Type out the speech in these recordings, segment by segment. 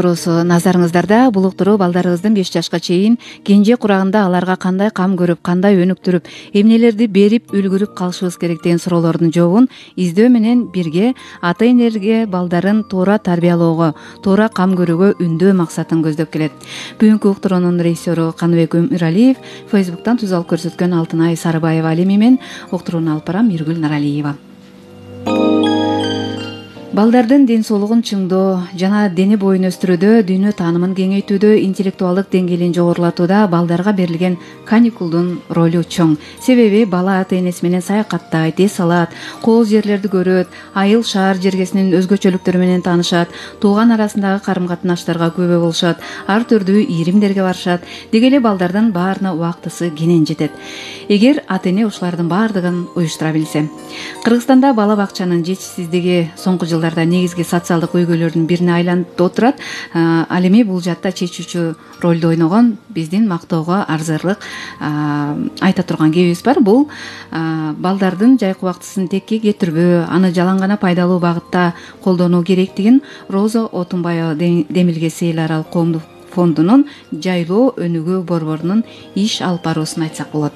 Назарыңыздарда бул уктуруу балдарыбыздын 5 жашка чейин кенже курагында аларга кандай кам көрүп, кандай өнүктүрүп, эмнелерди берип үлгүрүп калышыбыз керек деген суроолордун жообун издөө менен бирге ата энелерге балдарын туура тарбиялоого, туура кам көрүүгө үндөө максатын көздөп келет. Бүгүнкү уктуруунун режиссеру Каныбек Өмүралиев, Фейсбуктан түз алып көрсөткөн Алтынай Сарыбаева ал эми мен уктурууну алып барам, Миргүл Наралиева. Балдардын ден соолугун чыңдоо жана дени боюн өстүрүүдө, дүйнө таанымын кеңейтүүдө, интеллектуалдык деңгээлин жогорулатууда балдарга берилген каникулдун ролу чоң. Себеби бала ата энеси менен саякаттайт, эс алат, кол жерлерди көрөт, айыл шаар жергесинин өзгөчөлүктөрү менен таанышат, тууган арасындагы карым-катнаштарга күбө болушат, ар түрдүү ийримдерге барышат. Деги эле балдардын баарына убактысы кенен жетет, эгер ата эне ушулардын баардыгын уюштура билсе. Кыргызстанда бала бакчанын жетишсиздиги соңку жылдарда негизги социалдык көйгөйлөрдүн бирине айланып отурат. Ал эми бул жакта чечүүчү ролду ойногон биздин мактоого арзырлык айта турган кебибиз бар. Бул балдардын жайкы убактысын текке кетирбөө, аны жалаң гана пайдалуу багытта колдонуу керектигин Роза Отунбаева демилгеси эл аралык коомдук фондунун жайлоо өнүгүү борборунун иш алып баруусун айтсак болот.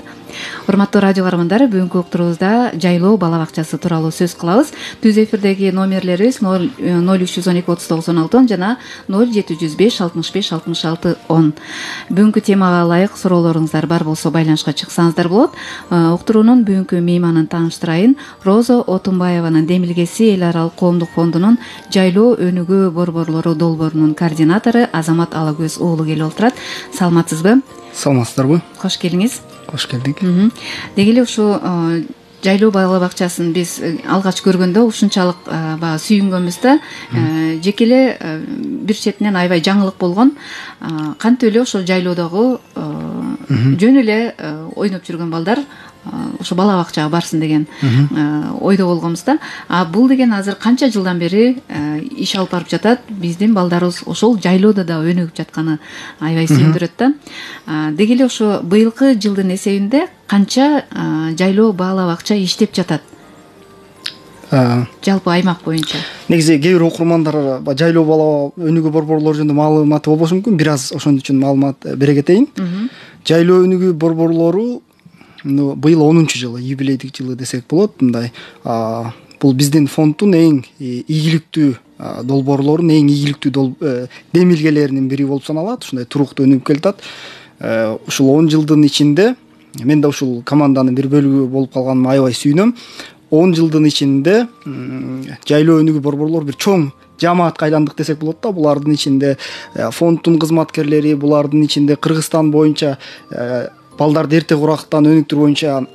Урматтуу радио каармандар, бүгүнкү уктуруубузда жайлоо бала бакчасы тууралуу сөз кылабыз. Түз эфирдеги номерлерибиз 0312391610 жана 0705656610. Бүгүнкү темага ылайык суроолоруңуздар бар болсо байланышка чыксаңыздар болот. Уктуруунун бүгүнкү мейманын тааныштырайын. Роза Отунбаеванын демилгеси эл аралык коомдук фондунун жайлоо өнүгүү борборлору долбоорунун координатору Азамат Алагөз уулу келип олтурат. Саламатсызбы? Саламатсыздарбы? Кош келиңиз. Кош келдик. Деги эле ушу жайлоо бала бакчасын биз алгач көргөндө ушунчалык баягы сүйүнгөнбүз да, жеке эле бир четинен аябай жаңылык болгон. Кантип эле ошол жайлоодогу жөн эле ойноп жүргөн балдар ошо бала бакчага барсын деген ойдо болгонбуз да. Бул деген азыр канча жылдан бери иш алып барып жатат? Биздин балдарыбыз ошол жайлоодо да өнүгүп жатканы аябай сүйүндүрөт да. Деги эле ошо быйылкы жылдын эсебинде канча жайлоо бала бакча иштеп жатат? Жалпы аймак боюнча. Негизи кээ бир окурмандар жайлоо бала өнүгүү борборлору жөнүндө маалыматы болбошу мүмкүн. Бир аз ошон үчүн маалымат бере кетейин. Жайлоо өнүгүү борборлору быйыл 10-жылы, юбилейдик жылы десек болот. Мындай бул биздин фонддун эң ийгиликтүү долбоорлорунун, эң ийгиликтүү демилгелеринин бири болуп саналат. Ушундай туруктуу өнүгүп келатат. Ушул 10 жылдын ичинде мен да ушул команданын бир бөлүгү болуп калганыма аябай сүйүнөм. 10 жылдын ичинде жайлоо өнүгүү борборлору бир чоң жамаатка айландык десек болот да. Булардын ичинде фонддун кызматкерлери, булардын ичинде Кыргызстан боюнча балдарды эрте курактан өнүктүрүү боюнча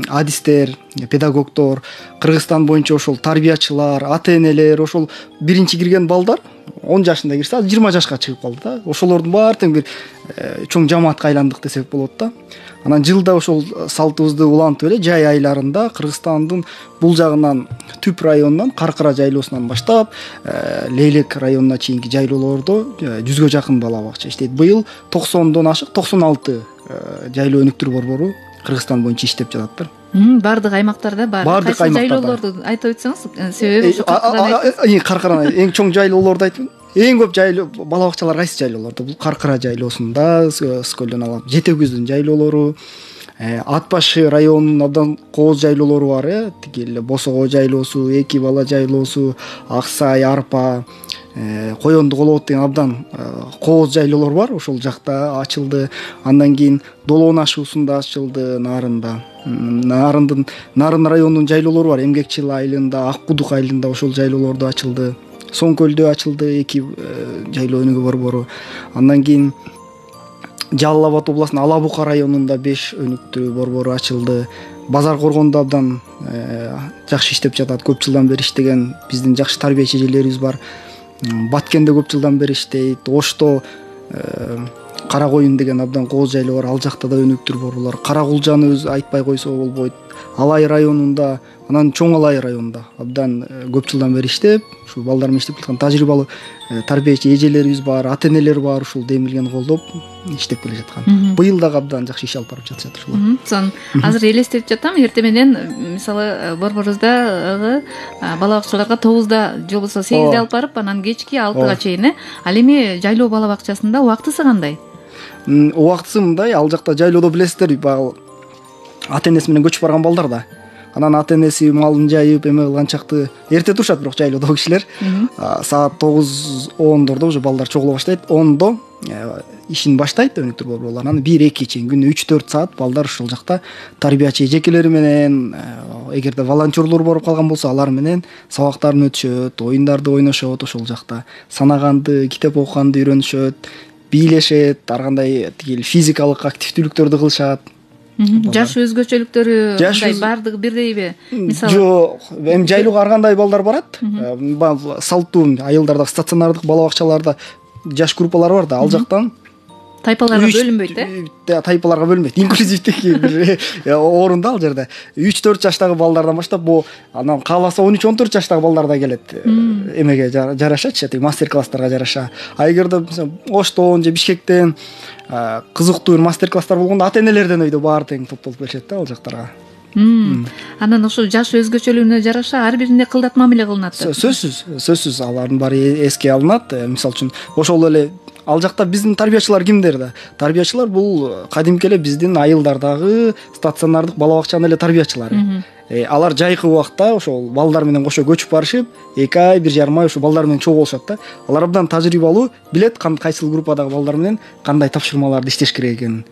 адистер, педагогдор, Кыргызстан боюнча ошол тарбиячылар, ата энелер, ошол биринчи кирген балдар 10 жашында кирсе, 20 жашка чыгып калды да. Ошолордун баары тең бир чоң жамаатка айландык десек болот да. Анан жылда ошол салтыбызды улантып эле жай айларында Кыргызстандын бул жагынан Түп районунан, Каркыра жайлоосунан баштап Лейлек районуна чейинки жайлоолордо 100гө жакын бала бакча иштейт. Быйыл 90дон ашык 96 жайлоо өнүктүрүү борбору Кыргызстан боюнча иштеп жатат. Бардык аймактарда бар. Кайсы жайлоолорду айтып өтсөңүз, себеби ушу Каркыраны эң чоң жайлоолорду айтып, эң көп жайлоо бала бакчалар кайсы жайлоолордо? Бул Каркыра жайлоосунда, Скөлдөн алам, Жете көздүн жайлоолору, Ат башы районунун абдан кооз жайлоолору бар, тиги эле Босого жайлоосу, Эки бала жайлоосу, Аксай, Арпа, Коёнду Колобот деген абдан кооз жайлоолор бар. Ошол жакта ачылды. Андан кийин Долоон ашуусунда ачылды, Нарында. Нарын районунун жайлоолору бар. Эмгекчил айылында, Ак Кудук айылында ошол жайлоолордо ачылды. Соң көлдө ачылды 2 жайлоо өнүгүү борбору. Андан кийин Жалал Абад областынын Ала Бука районунда 5 өнүктүрүү борбору ачылды. Базар Коргондо абдан жакшы иштеп жатат. Көп жылдан бери иштеген биздин жакшы тарбия чежелерибиз бар. Баткенде көп жылдан бери иштейт. Ошто Кара Коюн деген абдан кооз жайлоо бар. Ал жакта да өнүктүрүү борборлор. Кара Кулжаны өзү айтпай койсо болбойт. Алай районунда, анан Чоң Алай районунда абдан көп жылдан бери иштеп, ушул балдар менен иштеп келаткан тажрыйбалуу тарбиячи эжелерибиз бар, ата энелер бар, ушул демилген колдоп иштеп келе жаткан. Быйыл дагы абдан жакшы иш алып барып жатышат ушулар. Сон азыр элестетип жатам, эртең менен мисалы Борборуздагы бала бакчаларга 9да же болбосо 8де алып барып, анан кечки 6га чейин. Ал эми жайлоо бала бакчасында убактысы кандай? Убактысы мындай, ал жакта жайлоодо билесиздер, баягы ата энеси менен көчүп барган балдар да. Анан ата энеси малын жайып, эме кылганчакты эрте турушат, бирок жайлоодогу кишилер саат 9-10дордо уже балдар чогула баштайт. 10до ишин баштайт өнүктүрүү борборлор. Анан 1-2 чейин күнү 3-4 саат балдар ушул жакта тарбиячы эжекелери менен, эгерде волонтерлор болуп калган болсо, алар менен сабактарын өтүшөт, оюндарды ойношот, ошол жакта санаганды, китеп окуганды үйрөнүшөт, бийлешет, ар кандай тигил физикалык активдүүлүктөрдү кылышат. Жаш өзгөчөлүктөрү кандай, бардыгы бирдейби? Мисалы жок, эми жайлоого ар кандай балдар барат. Салттуу айылдардагы стационардык бала бакчаларда жаш группалар бар да, ал жактан тайпаларга бөлүнбөйт, тайпаларга бөлүнбөйт. Инклюзивдик бир орунда ал жерде 3-4 жаштагы балдардан баштап, бу анан кааласа 13-14 жаштагы балдар да келет. Эмеге жарашачы, мастер-класстарга жараша. А эгерде Оштон же Бишкектен кызыктуу бир мастер-класстар болгондо ата энелерден өйдө баары тең топтолуп келишет да ал жактарга. Анан ошо жаш өзгөчөлүгүнө жараша ар бирине кылдат мамиле кылынат. Сөзсүз алардын баары эске алынат. Мисалы үчүн ошол эле ал жакта биздин тарбиячылар кимдер да? Тарбиячылар бул кадимки эле биздин айылдардагы стационардык бала бакчанын эле тарбиячылары. Алар жайкы убакта ошол балдар менен кошо көчүп барышып, 2 ай, 1,5 ай ошо балдар менен чогуу болушат да. Алар абдан тажрыйбалуу, билет кайсыл группадагы балдар менен кандай тапшырмаларды иштеш керек экенин.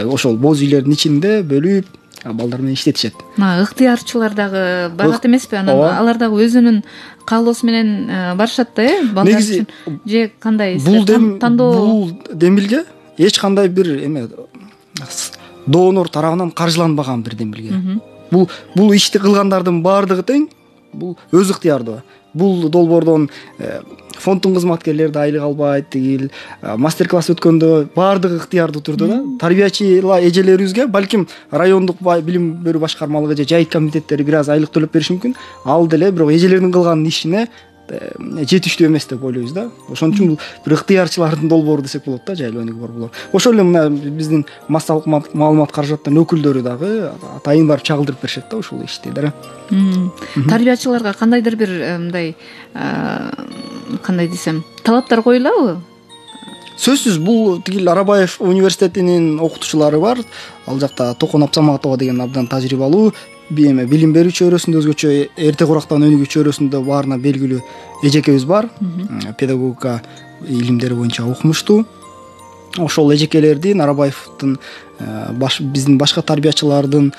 Ошол боз үйлөрдүн ичинде бөлүп балдар менен иштетишет. Ыктыярчылар дагы багат эмеспи? Анан алар дагы өзүнүн каалоосу менен барышат да, балдар үчүн же кандай тандоо? Бул демилге эч кандай бир эме донор тарабынан каржыланбаган бир демилге. Бул ишти кылгандардын баардыгы тең, бул өз ыктыярдуу. Бул долбоордон фонддун кызматкерлери да айлык албайт, тигил мастер-класс өткөндө баардыгы ыктыярдуу турду да. Тарбиячы эжелерибизге балким райондук билим берүү башкармалыгы же жайыт комитеттери бир аз айлык төлөп бериши мүмкүн. Ал деле бирок эжелердин кылган ишине жетиштүү эмес деп ойлойбуз да. Ошон үчүн бул бир ыктыярчылардын долбоору десек болот да, жайлоо өнүгүү борборлор. Ошол эле мына биздин массалык маалымат каражаттын өкүлдөрү дагы атайын барып чагылдырып беришет да ушул ишти да. Тарбиячыларга кандайдыр бир мындай кандай десем, талаптар коюлабы? Сөзсүз бул тигил Арабаев университетинин окутуучулары бар. Ал жакта Токон Апсаматова деген абдан тажрыйбалуу билим берүү чөйрөсүндө, өзгөчө эрте курактан өнүгүү чөйрөсүндө баарына белгилүү эжекебиз бар. Педагогика илимдери боюнча окумуштуу. Ошол эжекелердин, Арабаевдин биздин башка тарбиячылардын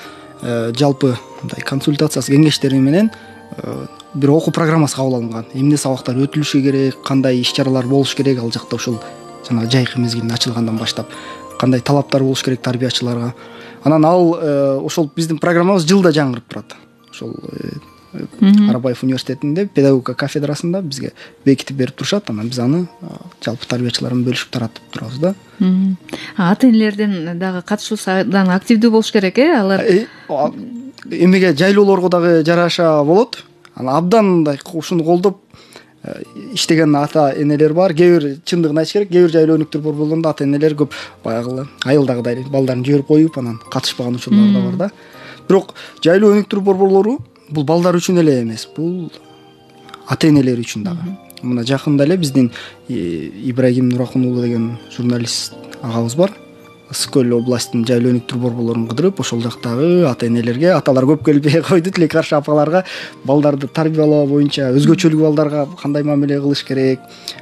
жалпы мындай консультациясы, кеңештери менен бир окуу программасы кабыл алынган. Эмне сабактар өтүлүшү керек, кандай иш-чаралар болуш керек ал жакта ошол жанагы жайкы мезгилин ачылгандан баштап кандай талаптар болуш керек тарбиячыларга. Анан ал ошол биздин программабыз жылда жаңырып турат. Ошол Арабаев университетинде педагогика кафедрасында бизге бекитип берип турушат. Анан биз аны жалпы тарбиячылар менен бөлүшүп таратып турабыз да. Ата энелердин дагы катышуусу абдан активдүү болуш керек, алар эмеге жайлоолорго дагы жараша болот. Анан абдан мындай ушуну колдоп иштеген ата энелер бар. Кээ бир чындыгын айтыш керек, кээ бир жайлоо өнүктүрүү борборлорунда ата энелер көп баягы айылдагыдай балдарын жиберип коюп анан катышпаган учурлар да бар да. Бирок жайлоо өнүктүрүү борборлору бул балдар үчүн эле эмес, бул ата энелер үчүн дагы. Мына жакында эле биздин Ибрагим Нуракун уулу деген журналист агабыз бар. Ысык-Көл областынын жайлоо өнүктүрүү борборлорун кыдырып, ошол жактагы ата энелерге, аталар көп келбей койду, тилек каршы апаларга балдарды тарбиялоо боюнча өзгөчөлүк балдарга кандай мамиле кылыш керек,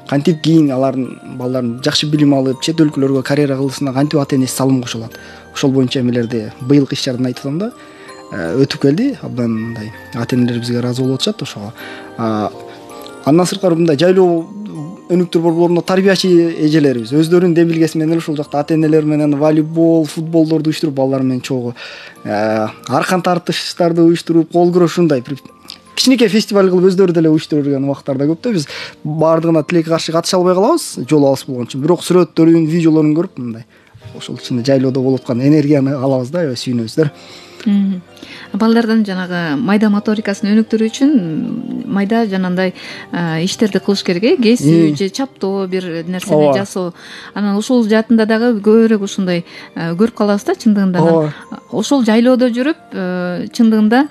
кантип кийин алардын балдарын жакшы билим алып, чет өлкөлөргө карьера кылышына кантип ата энеси салым кошулат. Ошол боюнча эмелерди быйылкы иш-чараны айтып атам да. Өтүп келди, абдан мындай ата энелер бизге ыраазы болуп атышат ошого. Андан сырткары мындай жайлоо өнүктүрүү борборлорунда тарбиячы эжелерибиз өздөрүнүн демилгеси менен ушул жакта ата энелер менен волейбол, футболдорду уюштуруп, балдар менен чогуу аркан тартыштарды уюштуруп, кол күрөшүндай кичинекей фестиваль кылып өздөрү деле уюштуруп жүргөн убактарда көп да. Биз баардыгына тилек каршы катыша албай калабыз, жол алыс болгон үчүн. Бирок сүрөттөрүн, видеолорун көрүп мындай ошол ичинде жайлоодо болуп аткан энергияны алабыз да, сүйүнөбүз да. балдардын жанагы майда моторикасын өнүктүрүү үчүн майда жанагындай иштерди кылыш керек, кесүү же чаптоо бир нерсени жасоо. Анан ушул жаатында дагы көбүрөөк ушундай көрүп калабыз да чындыгында. Ошол жайлоодо жүрүп чындыгында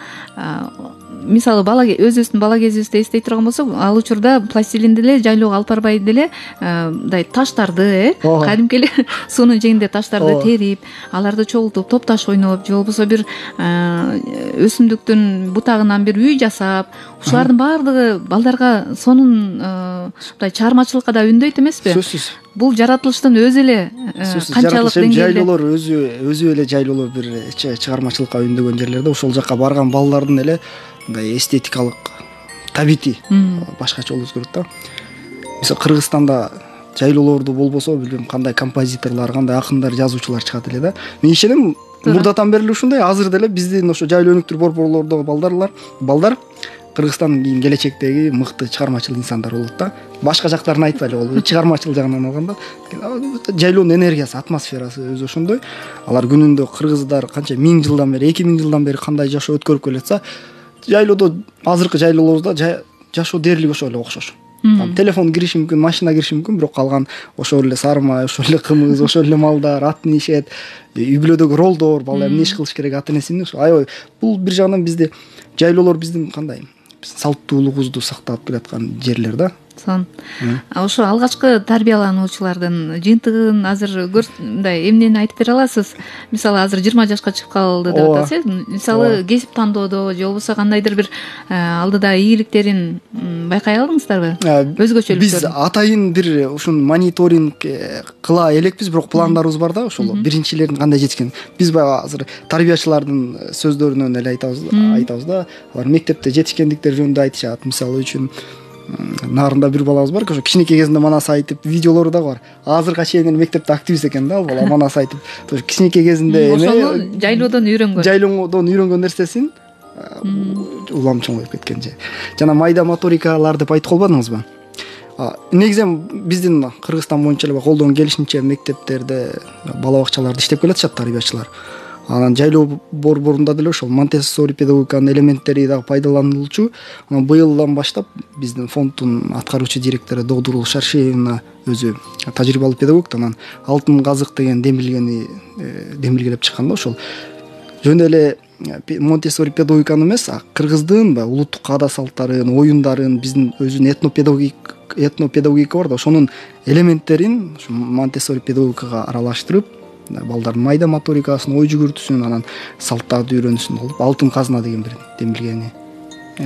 мисалы өзүбүздүн бала кезибизди эстей турган болсок, ал учурда пластилинди эле жайлоого алып барбай деле мындай таштарды, кадимки эле суунун жээгинде таштарды терип, аларды чогултуп топ-таш ойноп, же болбосо бир өсүмдүктүн бутагынан бир үй жасап, ушулардын баардыгы балдарга сонун мындай чыгармачылыкка да үндөйт эмеспи? Сөзсүз. Бул жаратылыштын өзү эле канчалык деңгээлде жайлоолор өзү эле жайлоолор бир чыгармачылыкка үндөгөн жерлерде ошол жака барган балдардын эле мындай эстетикалык табити башкача болуп өзгөрөт да. Мисалы Кыргызстанда жайлоолорду болбосо билбейм кандай композиторлор, кандай акындар, жазуучулар чыгат эле да. Мен ишенем мурдатан бери эле ушундай, азыр деле биздин ошо жайлоо өнүктүрүү борборлордогу балдар Кыргызстандын кийин келечектеги мыкты чыгармачыл инсандар болот да. Башка жактарын айтпайлы, ол чыгармачыл жагынан алганда жайлоонун энергиясы, атмосферасы өзү ошондой. Алар күнүндө кыргыздар канча 1000 жылдан бери, 2000 жылдан бери кандай жашоо өткөрүп келатса, жайлоодо азыркы жайлоолордо жашоо дээрлик ошол эле окшош. Телефон кириши мүмкүн, машина кириши мүмкүн, бирок калган ошол эле сары май, ошол эле кымыз, ошол эле малдар, ат минишет, үй бүлөдөгү ролдор, балдар эмне иш кылыш керек, ата энесин аябай. Бул бир жагынан бизде жайлоолор биздин кандай салттуулугубузду сактап келаткан жерлер да. Ошо алгачкы тарбиялануучулардын жыйынтыгын азыр мындай эмнени айтып бере аласыз? Мисалы азыр 20 жашка чыгып калды деп атасыз. Мисалы кесип тандоодо же болбосо кандайдыр бир алдыда ийгиликтерин байкай алдыңыздарбы? Өзгөчөлүктөр. Биз атайын бир ушун мониторинг кыла элекпиз, бирок пландарыбыз бар да, ошол биринчилердин кандай жеткен. Биз баягы азыр тарбиячылардын сөздөрүнөн эле айтабыз да. Алар мектепте жетишкендиктер жөнүндө айтышат. Мисалы үчүн нарында бир балабыз бар, ошо кичинекей кезинде манас айтып, видеолору да бар. Азыркыга чейин мектепте активист экен да, ал бала манас айтып. Кичинекей кезинде ошону жайлоодон үйрөнгөн нерсесин улам чоңоюп кеткен же. Жана майда моторикалар деп айтып калбадыңызбы? Негизи биздин Кыргызстан боюнча эле колдон келишинче мектептерде, бала бакчаларда иштеп келатышат тарбиячылар. Анан жайлоо борборунда деле ошол Монтессори педагогиканын элементтери дагы пайдаланылчу. Анан быйылдан баштап биздин фонддун аткаруучу директору Додурул Шаршеевна өзү тажрыйбалуу педагог, анан алтын казык деген демилгелеп чыккан да. Ошол жөн эле Монтессори педагогиканы эмес, кыргыздын улуттук каада салттарын, оюндарын, биздин өзүнүн этнопедагогика бар да, ошонун элементтерин Монтессори педагогикага аралаштырып, балдардын майда моторикасын, ой жүгүртүүсүн, анан салттарды үйрөнүүсүн кылып, алтын казына деген бир демилгени.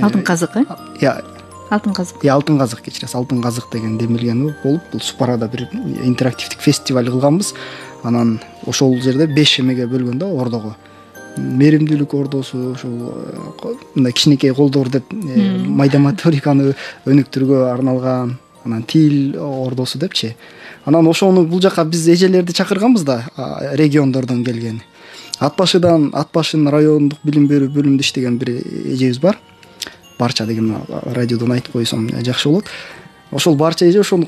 Алтын казык, алтын казык. Алтын казык, кечиресиз, алтын казык деген демилгени болуп, бул Супарада бир интерактивдик фестиваль кылганбыз. Анан ошол жерде 5 эмеге бөлгөн да, ордого. Меримдүүлүк ордосу, ошол мындай кичинекей колдор деп майда моториканы өнүктүрүүгө арналган, анан тил ордосу депчи. Анан ошону бул жака биз эжелерди чакырганбыз да, региондордон келген. Ат башын райондук билим берүү бөлүмүндө иштеген бир эжебиз бар. Барча деген радиодон айтып койсом жакшы болот. Ошол барча эже ошону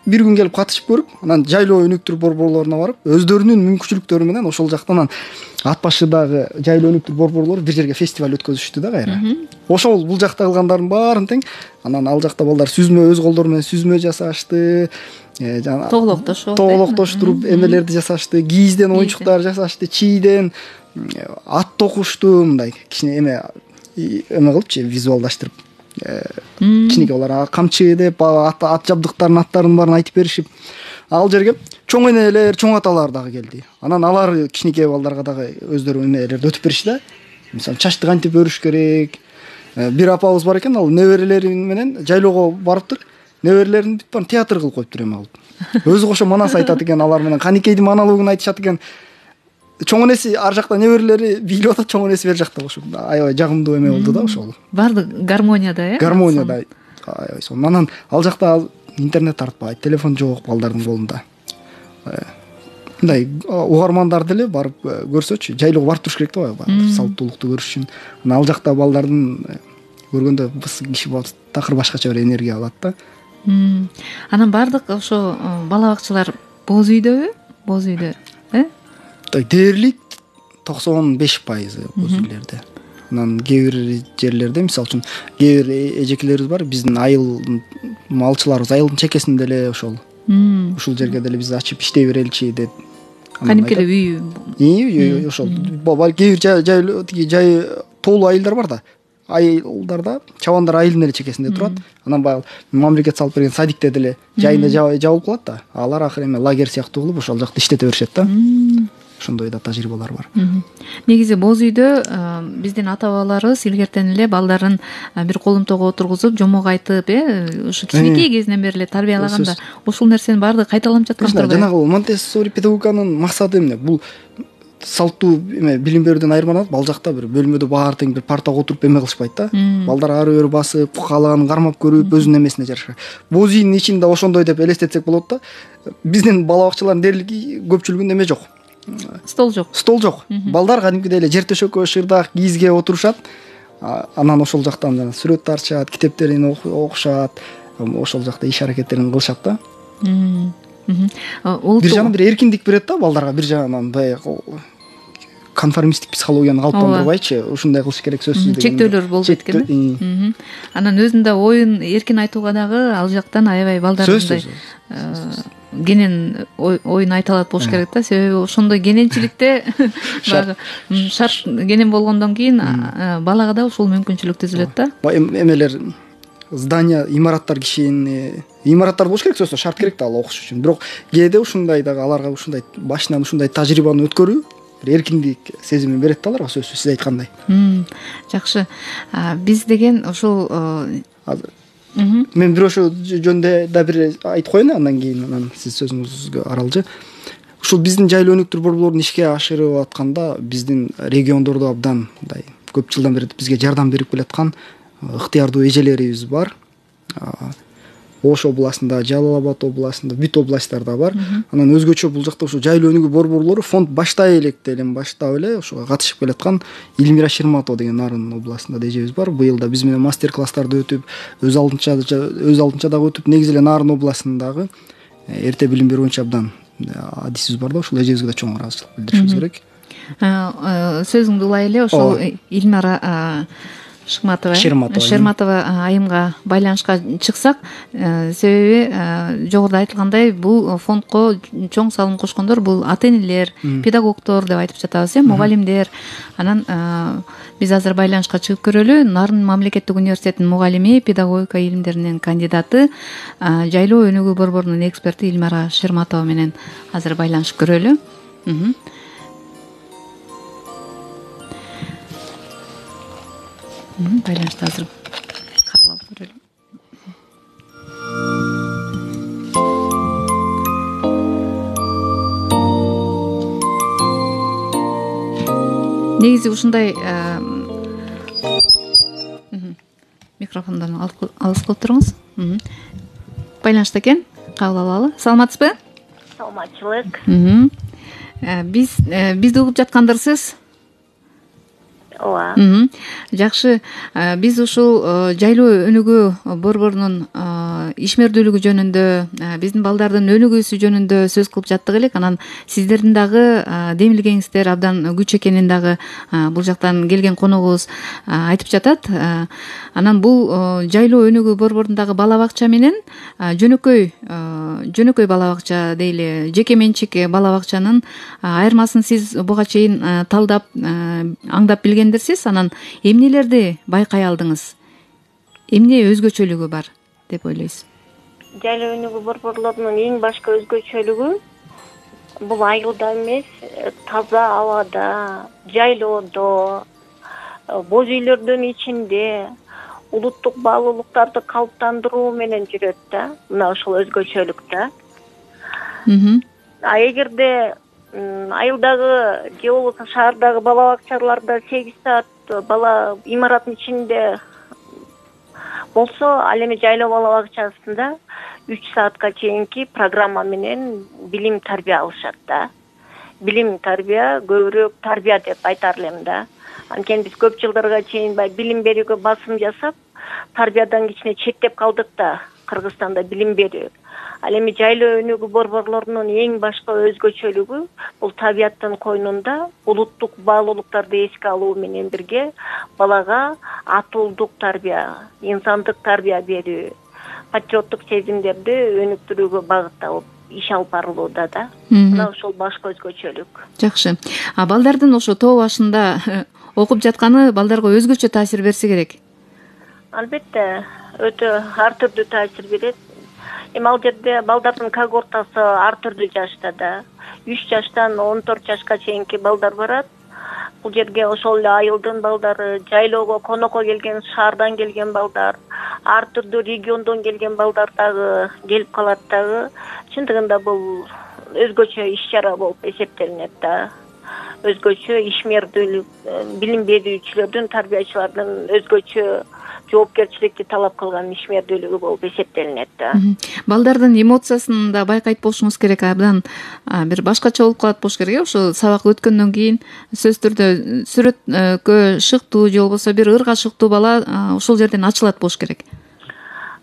бир күн келип катышып көрүп, анан жайлоо өнүктүрүү борборлоруна барып, өздөрүнүн мүмкүнчүлүктөрү менен ошол жактан ат башыдагы жайлоо өнүктүрүү борборлору бир жерге фестиваль өткөзүштү да кайра. Ошол бул жакта кылгандардын баарын тең. Анан ал жакта балдар сүзмө, өз колдору менен сүзмө жасашты. Тоголоктоштуруп эмелерди жасашты, кийизден оюнчуктар жасашты, чийден ат токушту, мындай кичине эме кылыпчы, визуалдаштырып. Кичинекей алар камчы деп ат жабдыктарын, аттарын баарын айтып беришип, ал жерге чоң энелер, чоң аталар дагы келди. Анан алар кичинекей балдарга дагы өздөрү эмелерди өтүп беришти да. Мисалы чачты кантип өрүш керек. Бир апабыз бар экен, ал неберелери менен жайлоого барыптыр. Неберелерин бүт баарын театр кылып коюптур эми алып. Өзү кошо манас айтат экен, алар менен Каникейдин монологун айтышат экен. Чоң энеси ар жакта неберелери бийлеп атат, чоң энеси бер жакта ошо. Аябай жагымдуу эме болду да ошол. Баардык гармонияда, Гармонияда. Аябай сонун. Анан ал жакта интернет тартпайт, телефон жок балдардын колунда. Мындай угармандар деле барып көрсөчү, жайлоого барып туруш керек да, салттуулукту көрүш үчүн. Анан ал жакта балдардын көргөндө киши такыр башкача бир энергия алат да. Анан баардык ошо бала бакчалар боз үйдөбү? Боз үйдө, дээрлик 95% боз үйлерде. Анан кээ бир жерлерде, мисалы үчүн, кээ бир эжекелерибиз бар, биздин айыл малчыларыбыз айылдын чекесинде эле ошол. Ушул жерге деле биз ачып иштей береличи деп. Кадимки эле үй. Ошол. Кээ бир жай тоолуу айылдар бар да. Айылдарда чабандар айылдын эле чекесинде турат. Анан баягы мамлекет салып берген садикте деле жайында жабылып калат да. Алар акыры эме лагерь сыяктуу кылып ошол жакта иштете беришет да. Ошондой да тажрыйбалар бар. Негизи боз үйдө биздин ата бабаларыбыз илгертен эле балдарын бир колумтоого отургузуп, жомок айтып, ушу кичинекей кезинен бери эле тарбиялаганда ушул нерсенин баардыгы кайталанып жаткан турбайбы? Жанагы Монтессори педагогиканын максаты эмне? Бул салттуу билим берүүдөн айырмаланат. Балжакта бир бөлмөдө баары тең бир партага отуруп эме кылышпайт да. Балдар ары бери басып, каалаганын кармап көрүп, өзүнүн эмесине жараша. Боз үйдүн ичинде ошондой деп элестетсек болот да. Биздин бала бакчалардын дээрлик көпчүлүгүндө эме жок. Стол жок. Балдар кадимкидей эле жер төшөккө, шырдак, кийизге отурушат. Анан ошол жактан жана сүрөт тартышат, китептерин окушат. Ошол жакта иш аракеттерин кылышат да. Бир жагынан бир эркиндик берет да балдарга, бир жагынан баягы конформистик психологияны калыптандырбайчы, ушундай кылыш керек сөзсүз деген. Чектөөлөр болуп экен. Анан өзүндө оюн эркин айтууга дагы ал жактан аябай балдардай кенен оюн айта алат болуш керек да. Себеби ошондой кененчиликте шарт кенен болгондон кийин балага да ушул мүмкүнчүлүк түзүлөт да. Эмелер здания, имараттар кишинин имараттар болуш керек, сөзсүз шарт керек да ал окуш үчүн. Бирок кээде ушундай дагы аларга ушундай башынан ушундай тажрыйбаны өткөрүү бир эркиндик сезимин берет да аларга, сөзсүз сиз айткандай. Жакшы. Биз деген ушул мен бир ошол жөнүндө да бир айтып коеюн, андан кийин сиз сөзүңүзгө аралжы. Ушул биздин жайлуу өнүктүрүү борборлорун ишке ашырып атканда биздин региондордо абдан мындай көп жылдан бери бизге жардам берип келаткан ыктыярдуу эжелерибиз бар. Ош областында, Жалал Абад областында, бүт областтарда бар. Анан өзгөчө бул жакта ушу жайлуу өнүгүү борборлору фонд баштап эле ошого катышып келаткан Элмира Шерматова деген Нарын областында да эжебиз бар. Быйыл да биз менен мастер класстарды өтүп, өз алдынча дагы өтүп, негизи эле Нарын областындагы эрте билим берүү боюнча абдан адисибиз бар да. Ушул эжебизге да чоң ыраазычылык билдиришибиз керек. Сөзүңдү улай эле ошол Элмира Шерматова айымга байланышка чыксак, себеби жогоруда айтылгандай бул фондко чоң салым кошкондор бул ата-энелер, педагогдор деп айтып жатабыз, мугалимдер. Анан биз азыр байланышка чыгып көрөлү. Нарын мамлекеттик университетинин мугалими, педагогика илимдеринин кандидаты, жайлоо өнүгүү борборунун эксперти Элмира Шерматова менен азыр байланышып көрөлү. Байланышты азыр кабыл алып көрөлү. Негизи ушундай микрофондон алыс кылып туруңуз. Байланышта экен, кабыл алалы. Саламатсызбы? Саламатчылык. Бизди угуп жаткандырсыз? Ооба. Жакшы. Биз ушул жайлуу өнүгүү борборунун ишмердүүлүгү жөнүндө, биздин балдардын өнүгүүсү жөнүндө сөз кылып жаттык элек. Анан сиздердин дагы демилгеңиздер абдан күч экенин дагы бул жактан келген коногубуз айтып жатат. Анан бул жайлуу өнүгүү борборундагы бала бакча менен жөнөкөй бала бакча дейли, жеке менчик бала бакчанын айырмасын сиз буга чейин талдап, аңдап билгендирсиз. Анан эмнелерди байкай алдыңыз? Эмне өзгөчөлүгү бар деп ойлойсуз? Жайлуу өнүгүү борборлорунун эң башкы өзгөчөлүгү бул айылда эмес, таза абада, жайлоодо, боз үйлөрдүн ичинде улуттук баалуулуктарды калыптандыруу менен жүрөт да. Мына ошол өзгөчөлүк да. Эгерде айылдагы же болбосо шаардагы бала бакчаларда 8 саат бала имараттын ичинде болсо, ал эми жайлоо бала бакчасында 3 саатка чейинки программа менен билим тарбия алышат да. Билим тарбия, көбүрөөк тарбия деп айтар элем да. Анткени биз көп жылдарга чейин билим берүүгө басым жасап, тарбиядан кичине четтеп калдык да. Кыргызстанда билим берүү. Ал эми жайлоо өнүгүү борборлорунун эң башкы өзгөчөлүгү бул табияттын койнунда улуттук баалуулуктарды эске алуу менен бирге балага атуулдук тарбия, инсандык тарбия берүү, патриоттук сезимдерди өнүктүрүүгө багытталып иш алып барылууда да. Мына ошол башкы өзгөчөлүк. Жакшы. Балдардын ошо тоо башында окуп жатканы балдарга өзгөчө таасир берсе керек. Албетте, өтө ар түрдүү таасир берет. Эми ал жерде балдардын когортасы ар түрдүү жашта да. 3 жаштан 14 жашка чейинки балдар барат. Бул жерге ошол эле айылдын балдары, жайлоого конокко келген, шаардан келген балдар, ар түрдүү региондон келген балдар дагы келип калат дагы. Чындыгында бул өзгөчө иш-чара болуп эсептелинет да. Өзгөчө ишмердүүлүк, билим берүүчүлөрдүн, тарбиячылардын өзгөчө жоопкерчиликти талап кылган ишмердүүлүгү болуп эсептелинет да. Балдардын эмоциясын да байкайт болушуңуз керек. Абдан бир башкача болуп калат болуш керек. Ошо сабак өткөндөн кийин сөзсүз түрдө сүрөткө шыктуу же болбосо бир ырга шыктуу бала ошол жерден ачылат болуш керек.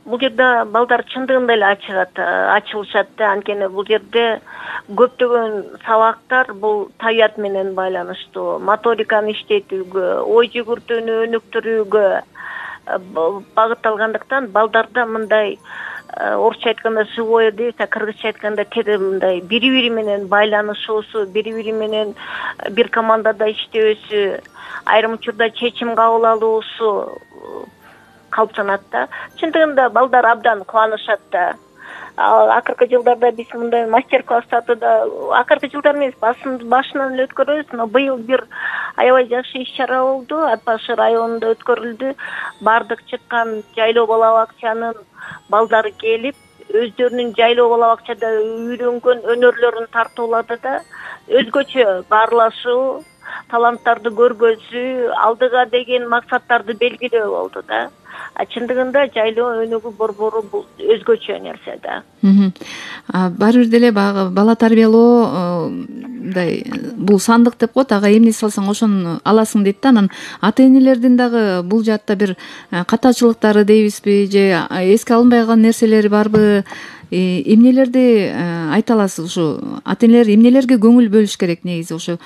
Бул жерде балдар чындыгында эле ачылышат да. Анткени бул жерде көптөгөн сабактар бул табият менен байланыштуу. Моториканы иштетүүгө, ой жүгүртүүнү өнүктүрүүгө багытталгандыктан балдарда мындай орусча айтканда живое дейбиз, кыргызча айтканда мындай бири-бири менен байланышуусу, бири-бири менен бир командада иштөөсү, айрым учурда чечим кабыл алуусу калыптанат да. Чындыгында балдар абдан кубанышат да. Акыркы жылдарда биз мындай мастер-класстарды да акыркы жылдар эмес, башынан эле өткөрөбүз, но быйыл бир аябай жакшы иш-чара болду. Ат башы районунда өткөрүлдү. Бардык чыккан жайлоо бала бакчанын балдары келип, өздөрүнүн жайлоо бала бакчада үйрөнгөн өнөрлөрүн тартуулады да. Өзгөчө баарлашуу, таланттарды көргөзүү, алдыга деген максаттарды белгилөө болду да. Чындыгында жайлоо өнүгүү борбору бул өзгөчө нерсе да. Баары бир деле бала тарбиялоо мындай бул сандык деп коет, ага эмне салсаң ошону аласың дейт да. Анан ата энелердин дагы бул жаатта бир катачылыктары дейбизби же эске алынбай калган нерселери барбы? Эмнелерди айта аласыз? Ушу ата энелер эмнелерге көңүл бөлүш керек негизи? Ошо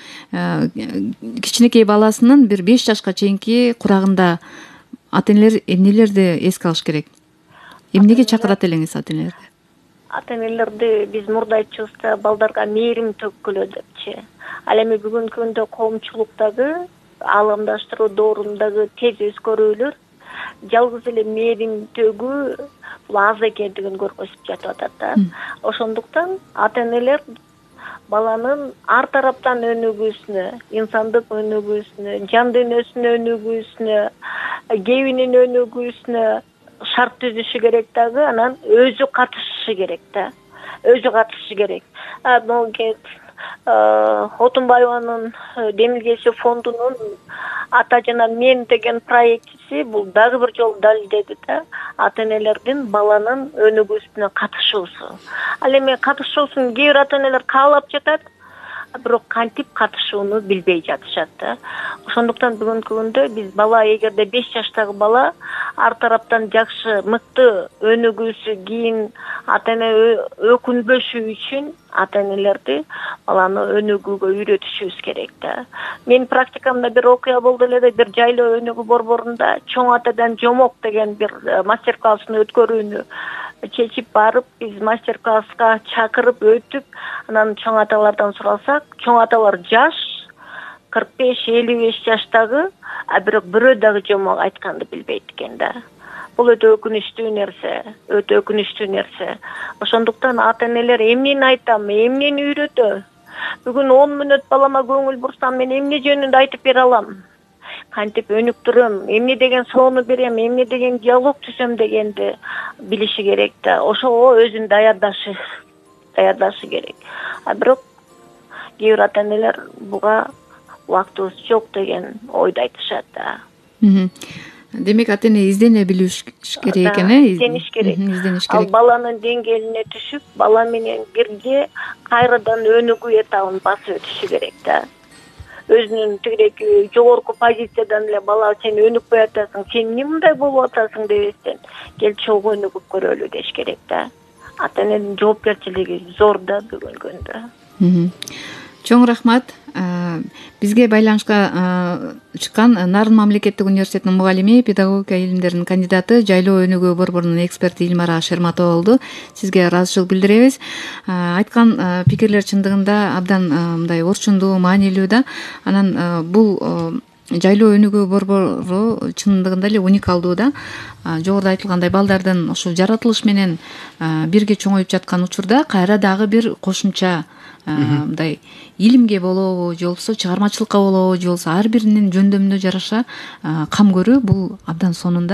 кичинекей баласынын бир 5 жашка чейинки курагында ата энелер эмнелерди эске алыш керек? Эмнеге чакырат элеңиз ата энелерди? Ата энелерди биз мурда айтчубуз да, балдарга мээрим төккүлө депчи. Ал эми бүгүнкү күндө коомчулуктагы, аламдаштыруу доорундагы тез өзгөрүүлөр жалгыз эле мээрим төгүү бул аз экендигин көрсөтүп жатып атат да. Ошондуктан ата энелер баланын ар тараптан өнүгүүсүнө, инсандык өнүгүүсүнө, жан дүйнөсүнүн өнүгүүсүнө, кебинин өнүгүүсүнө шарт түзүшү керек дагы, анан өзү катышышы керек да. Өзү катышышы керек. Отунбаеванын Демилгеси фондунун ата жана мен деген проектиси бул дагы бир жолу далилдеди да. Ата энелердин баланын өнүгүүсүнө катышуусу. Ал эми катышуусун кээ бир ата энелер каалап жатат, бирок кантип катышууну билбей жатышат да. Ошондуктан бүгүнкү күндө биз бала, эгерде 5 жаштагы бала ар тараптан жакшы, мыкты өнүгүүсү кийин ата эне өкүнбөшү үчүн ата энелерди баланы өнүгүүгө үйрөтүшүбүз керек да. Мен практикамда бир окуя болду эле, бир жайлоо өнүгүү борборунда чоң атадан жомок деген бир мастер-классын өткөрүүнү чечип барып, биз мастер-класска чакырып өтүп, анан чоң аталардан сурасак, чоң аталар жаш, 45-55 жаштагы, бирок бирөө дагы жомок айтканды билбейт экен да. Бул өтө өкүнүчтүү нерсе, Ошондуктан ата энелер эмнени айтам, эмнени үйрөтө? Бүгүн 10 мүнөт балама көңүл бурсам, мен эмне жөнүндө айтып бере алам? Кантип өнүктүрөм, эмне деген соону берем, эмне деген диалог түзөм дегенди билиши керек да. Ошого өзүн даярдашы керек. Бирок кээ бир ата энелер буга убактыбыз жок деген ойду айтышат да. Демек ата эне издене билиш керек экен, издениш керек. Ал баланын деңгээлине түшүп, бала менен бирге кайрадан өнүгүү этабын басып өтүшү керек да. өзүнүн тигидей жогорку позициядан эле бала сен өнүкпөй атасың, сен эмне мындай болуп атасың дебестен кел чогуу өнүгүп көрөлү деш керек да. Ата эненин жоопкерчилиги зор да бүгүнкү күндө. Чоң рахмат. Бизге байланышка чыккан Нарын мамлекеттик университетинин мугалими, педагогика илимдеринин кандидаты, жайлоо өнүгүү борборунун эксперти Илмара Шерматова болду. Сизге ыраазычылык билдиребиз. Айткан пикирлер чындыгында абдан мындай орчундуу, маанилүү да. Анан бул жайлоо өнүгүү борбору чындыгында эле уникалдуу да. Жогоруда айтылгандай балдардын ушул жаратылыш менен бирге чоңоюп жаткан учурда кайра дагы бир кошумча мындай илимге болобу же болбосо чыгармачылыкка болобу же болбосо ар биринин жөндөмүнө жараша кам көрүү бул абдан сонун.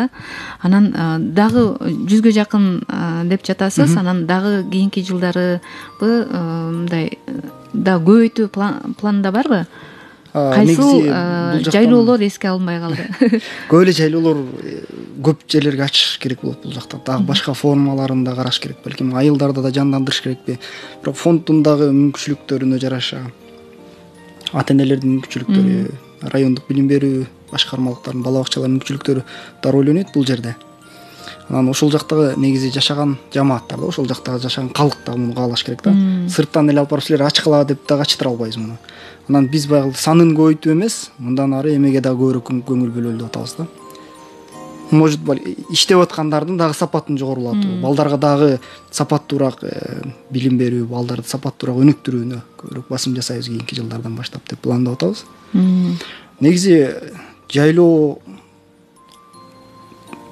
Анан дагы 100гө жакын деп жатасыз. Анан дагы кийинки жылдарыбы мындай да көбөйтүү планда барбы? Кайсыл жайлоолор эске алынбай калды? Көп эле жайлоолор көп жерлерге ачыш керек болот бул жакта. Дагы башка формаларын да караш керек. Балким айылдарда да жандандырыш керекпи? Бирок фонддун дагы мүмкүнчүлүктөрүнө жараша ата энелердин мүмкүнчүлүктөрү, райондук билим берүү башкармалыктардын, бала бакчалардын мүмкүнчүлүктөрү дароо ойлонот бул жерде. Анан ошол жактагы негизи жашаган жамааттар да, ошол жактагы жашаган калк да муну каалаш керек да. Сырттан эле алып барып силер ачкыла деп дагы ачтыра албайбыз муну. Анан биз баягы санын көбөйтүү эмес, мындан ары эмеге дагы көбүрөөк көңүл бөлөлү деп атабыз да. Может, иштеп аткандардын дагы сапатын жогорулатуу, балдарга дагы сапаттуураак билим берүү, балдарды сапаттуураак өнүктүрүүнө көбүрөөк басым жасайбыз кийинки жылдардан баштап деп пландап атабыз. Негизи жайлоо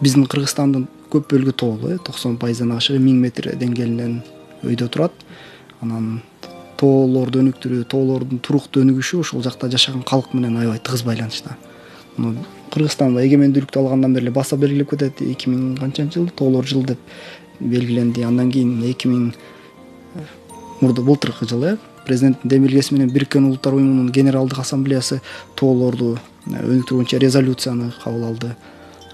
биздин Кыргызстандын көп бөлүгү тоолуу, 90%дан ашыгы 1000 метр деңгээлинен өйдө турат. Анан тоолорду өнүктүрүү, тоолордун туруктуу өнүгүшү ошол жакта жашаган калк менен аябай тыгыз байланышта. Кыргызстан эгемендүүлүктү алгандан бери баса белгилеп кетет. 2000 канчанчы жыл тоолор жыл деп белгиленди. Андан кийин 2000 былтыркы жылы президенттин демилгеси менен Бириккен Улуттар уюмунун Генералдык ассамблеясы тоолорду өнүктүрүү боюнча резолюцияны кабыл алды.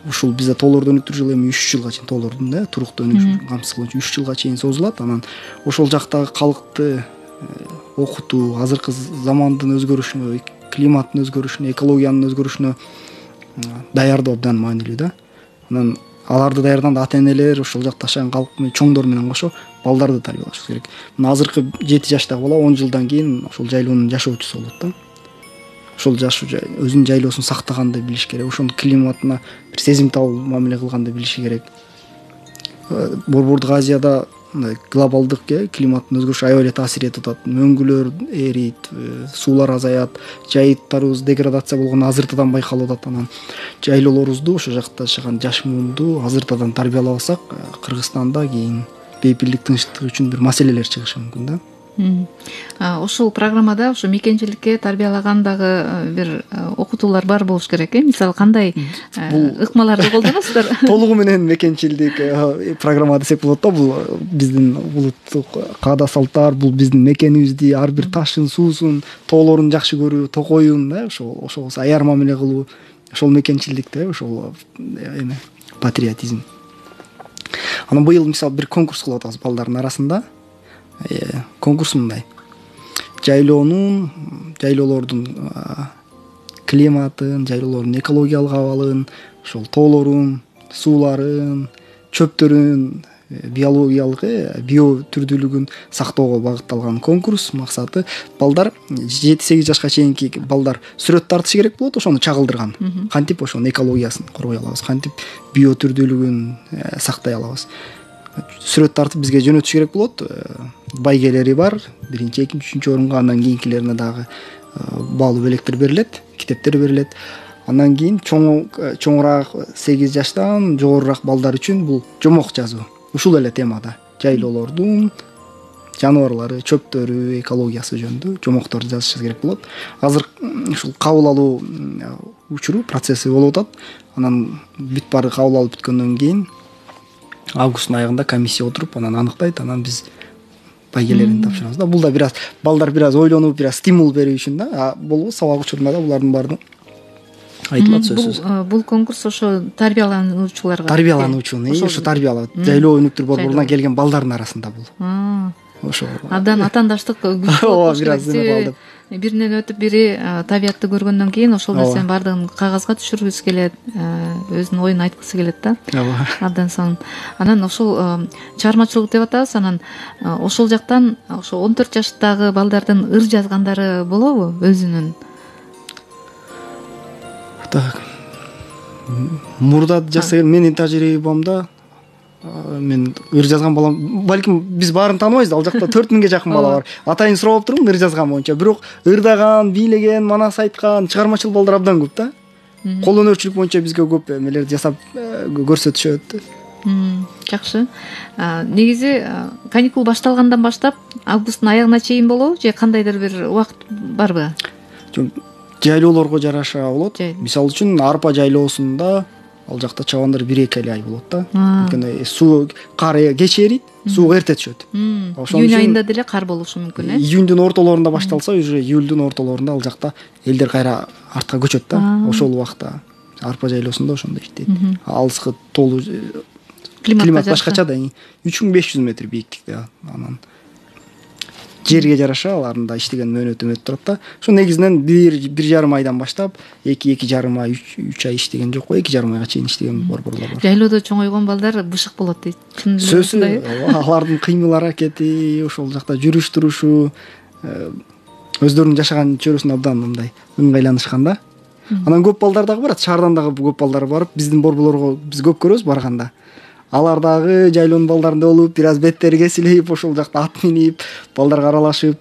Ушул бизде тоолорду өнүктүрүү жылы эми 3 жылга чейин тоолордун туруктуу өнүгүшүн камсыз кылуучу 3 жылга чейин созулат. Анан ошол жактагы калкты окутуу, азыркы замандын өзгөрүшүнө, климаттын өзгөрүшүнө, экологиянын өзгөрүшүнө даярдоо абдан маанилүү да. Анан аларды даярдаганда ата энелер, ошол жакта жашаган калк менен чоңдор менен кошо балдарды тарбиялаш керек. Мына азыркы 7 жаштагы бала 10 жылдан кийин ошол жайлоонун жашоочусу болот да. Ошол өзүнүн жайлоосун сактаганды билиш керек. Ошонун климатына бир сезимтал мамиле кылганды билиши керек. Борбордук Азияда глобалдык климаттын өзгөрүшү аябай эле таасир этип атат. Мөңгүлөр эрийт, суулар азаят, жайыттарыбыз деградация болгону азыртадан байкалып атат. Анан жайлоолорубузду ошол жакта жашаган жаш муунду азыртадан тарбиялабасак, Кыргызстанда кийин бейпилдик, тынчтык үчүн бир маселелер чыгышы мүмкүн да. Ушул программада ушу мекенчиликке тарбиялаган дагы бир окутуулар бар болуш керек, мисалы кандай ыкмаларды колдоносуздар? Толугу менен мекенчилдик программа десек болот да. Бул биздин улуттук каада салттар, бул биздин мекенибизди, ар бир ташын, суусун, тоолорун жакшы көрүү, токоюн, ошого аяр мамиле кылуу, ошол мекенчилдикте, ошол патриотизм. Анан быйыл мисалы бир конкурс кылып атабыз балдардын арасында. Конкурс мындай: жайлоолордун климатын, жайлоолордун экологиялык абалын, ошол тоолорун, сууларын, чөптөрүн биологиялык, био түрдүүлүгүн сактоого багытталган конкурс. Максаты балдар 7-8 жашка чейинки балдар сүрөт тартышы керек болот, ошону чагылдырган. Кантип ошонун экологиясын коргой алабыз, кантип био түрдүүлүгүн сактай алабыз. Сүрөт тартып бизге жөнөтүш керек болот. Байгелери бар, 1-2, 3 орунга, андан кийинкилерине дагы баалуу белектер берилет, китептер берилет. Андан кийин чоңураак 8 жаштан жогорураак балдар үчүн бул жомок жазуу. Ушул эле темада жайлоолордун жаныбарлары, чөптөрү, экологиясы жөнүндө жомокторду жазышыбыз керек болот. Азыр ушул кабыл алуу учуру, процесси болуп атат. Анан бүт баары кабыл алып бүткөндөн кийин августтун аягында комиссия отуруп, анан аныктайт, анан биз байгелерин тапшырабыз да. Бул да бир аз балдар бир аз ойлонуп, бир аз стимул берүү үчүн да. Болобу сабак учурунда да булардын баардыгы айтылат сөзсүз. Бул конкурс ошо тарбиялануучуларга. Ошо тарбиялап, жайлоо өнүктүрүү борборуна келген балдардын арасында бул. ошо абдан атаандаштык күчтүү ооба болуш керек. бир аз эме калды. Биринен өтүп бири табиятты көргөндөн кийин ошол нерсенин баардыгын кагазга түшүргүсү келет, өзүнүн оюн айткысы келет да. Ооба. Абдан сонун. Анан ошол чыгармачылык деп атабыз, анан ошол жактан ошо 14 жаштагы балдардын ыр жазгандары болобу өзүнүн? Так. Мурда жасаган менин тажрыйбамда мен ыр жазган балам, балким биз баарын тааныбайбыз, ал жакта 4000ге жакын бала бар. Атайын сурап турмун ыр жазган боюнча, бирок ырдаган, бийлеген, манас айткан чыгармачыл балдар абдан көп да. Кол өнөрчүлүк боюнча бизге көп эмелерди жасап көрсөтүшөт. Жакшы. Негизи каникул башталгандан баштап августтун аягына чейин болобу же кандайдыр бир убакыт барбы? Жайлоолорго жараша болот. Мисалы үчүн арпа жайлоосунда ал жакта чабандар 1-2 ай болот да. Анткени суу кар кеч эрийт, суу эрте түшөт. Июнь айында деле кар болушу мүмкүн, Июндун ортолорунда башталса, уже июлдун ортолорунда ал жакта элдер кайра артка көчөт да. Ошол убакта арпа жайлоосунда ошондой иштейт. Алыскы толуу климат башкача да. 3500 метр бийиктикте. Анан жерге жараша алардын да иштеген мөөнөтү өтүп турат да. Ошо негизинен 1,5 айдан баштап 2,5 ай, 3 ай иштеген жок, 2,5 айга чейин иштеген борборлор бар. Жайлоодо чоңойгон балдар бышык болот дейт. Сөзсүз алардын кыймыл аракети, ошол жакта жүрүш турушу, өздөрүнүн жашаган чөйрөсүнө абдан мындай ыңгайланышкан да. Анан көп балдар дагы барат, шаардан дагы көп балдар барып, биздин борборлорго биз көп көрөбүз барганда. Алар дагы жайлоонун балдарында болуп, бир аз беттери кесилип, ошол жакта ат минип, балдарга аралашып,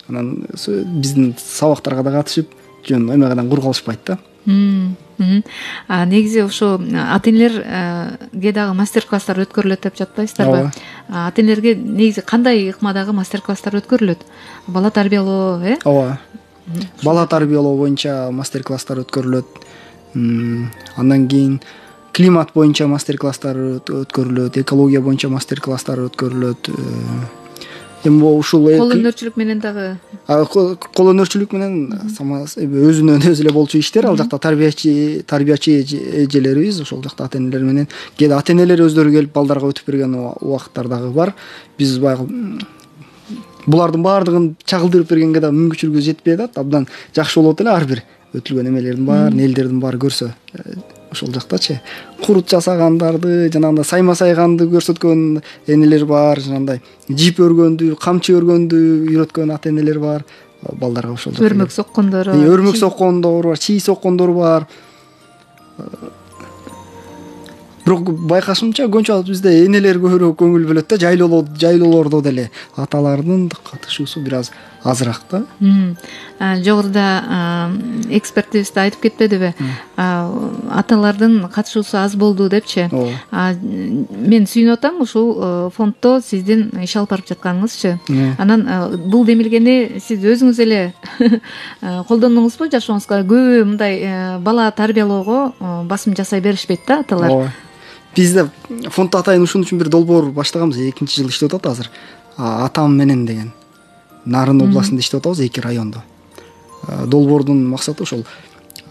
анан биздин сабактарга да катышып, жөн эмегадан кур калышпайт да. Негизи ошо ата-энелерге дагы мастер-класстар өткөрүлөт деп жатпайсыздарбы? Ата-энелерге негизи кандай ыкмадагы мастер-класстар өткөрүлөт? Бала тарбиялоо, Ооба. Бала тарбиялоо боюнча мастер-класстар өткөрүлөт. Андан кийин климат боюнча мастер-класстар өткөрүлөт, экология боюнча мастер-класстар өткөрүлөт. Эми ушул кол өнөрчүлүк менен дагы кол өнөрчүлүк менен өзүнөн өзү эле болчу иштер, ал жакта тарбиячы эжелерибиз ошол жакта ата-энелер менен, кээде ата-энелер өздөрү келип балдарга өтүп берген убакыттар дагы бар. Биз баягы булардын баардыгын чагылдырып бергенге да мүмкүнчүлүгүбүз жетпей атат. Абдан жакшы болот эле ар бир өтүлгөн эмелердин баарын, элдердин баары көрсө. Ошол жактачы курут жасагандарды, жанагындай сайма сайганды көрсөткөн энелер бар, жанагындай жип өргөндү, камчы өргөндү үйрөткөн ата-энелер бар. Балдарга ошол жакта өрмөк соккондор, өрмөк соккондор бар, чий соккондор бар. Бирок байкашымча көбүнчө бизде энелер көбүрөөк көңүл бөлөт да, жайлоолордо деле аталардын катышуусу бир аз азыраак да. Жогоруда экспертибиз да айтып кетпедиби? Аталардын катышуусу аз болду депчи. Мен сүйүнүп атам ушул фонддо сиздин иш алып барып жатканыңызчы. Анан бул демилгени сиз өзүңүз эле колдондуңузбу жашооңузга? Көбү мындай бала тарбиялоого басым жасай беришпейт да аталар. Бизде фонддо атайын ушун үчүн бир долбоор баштаганбыз, 2-жыл иштеп атат азыр. Атам менен деген Нарын областында иштеп атабыз, 2 райондо. Долбоордун максаты ошол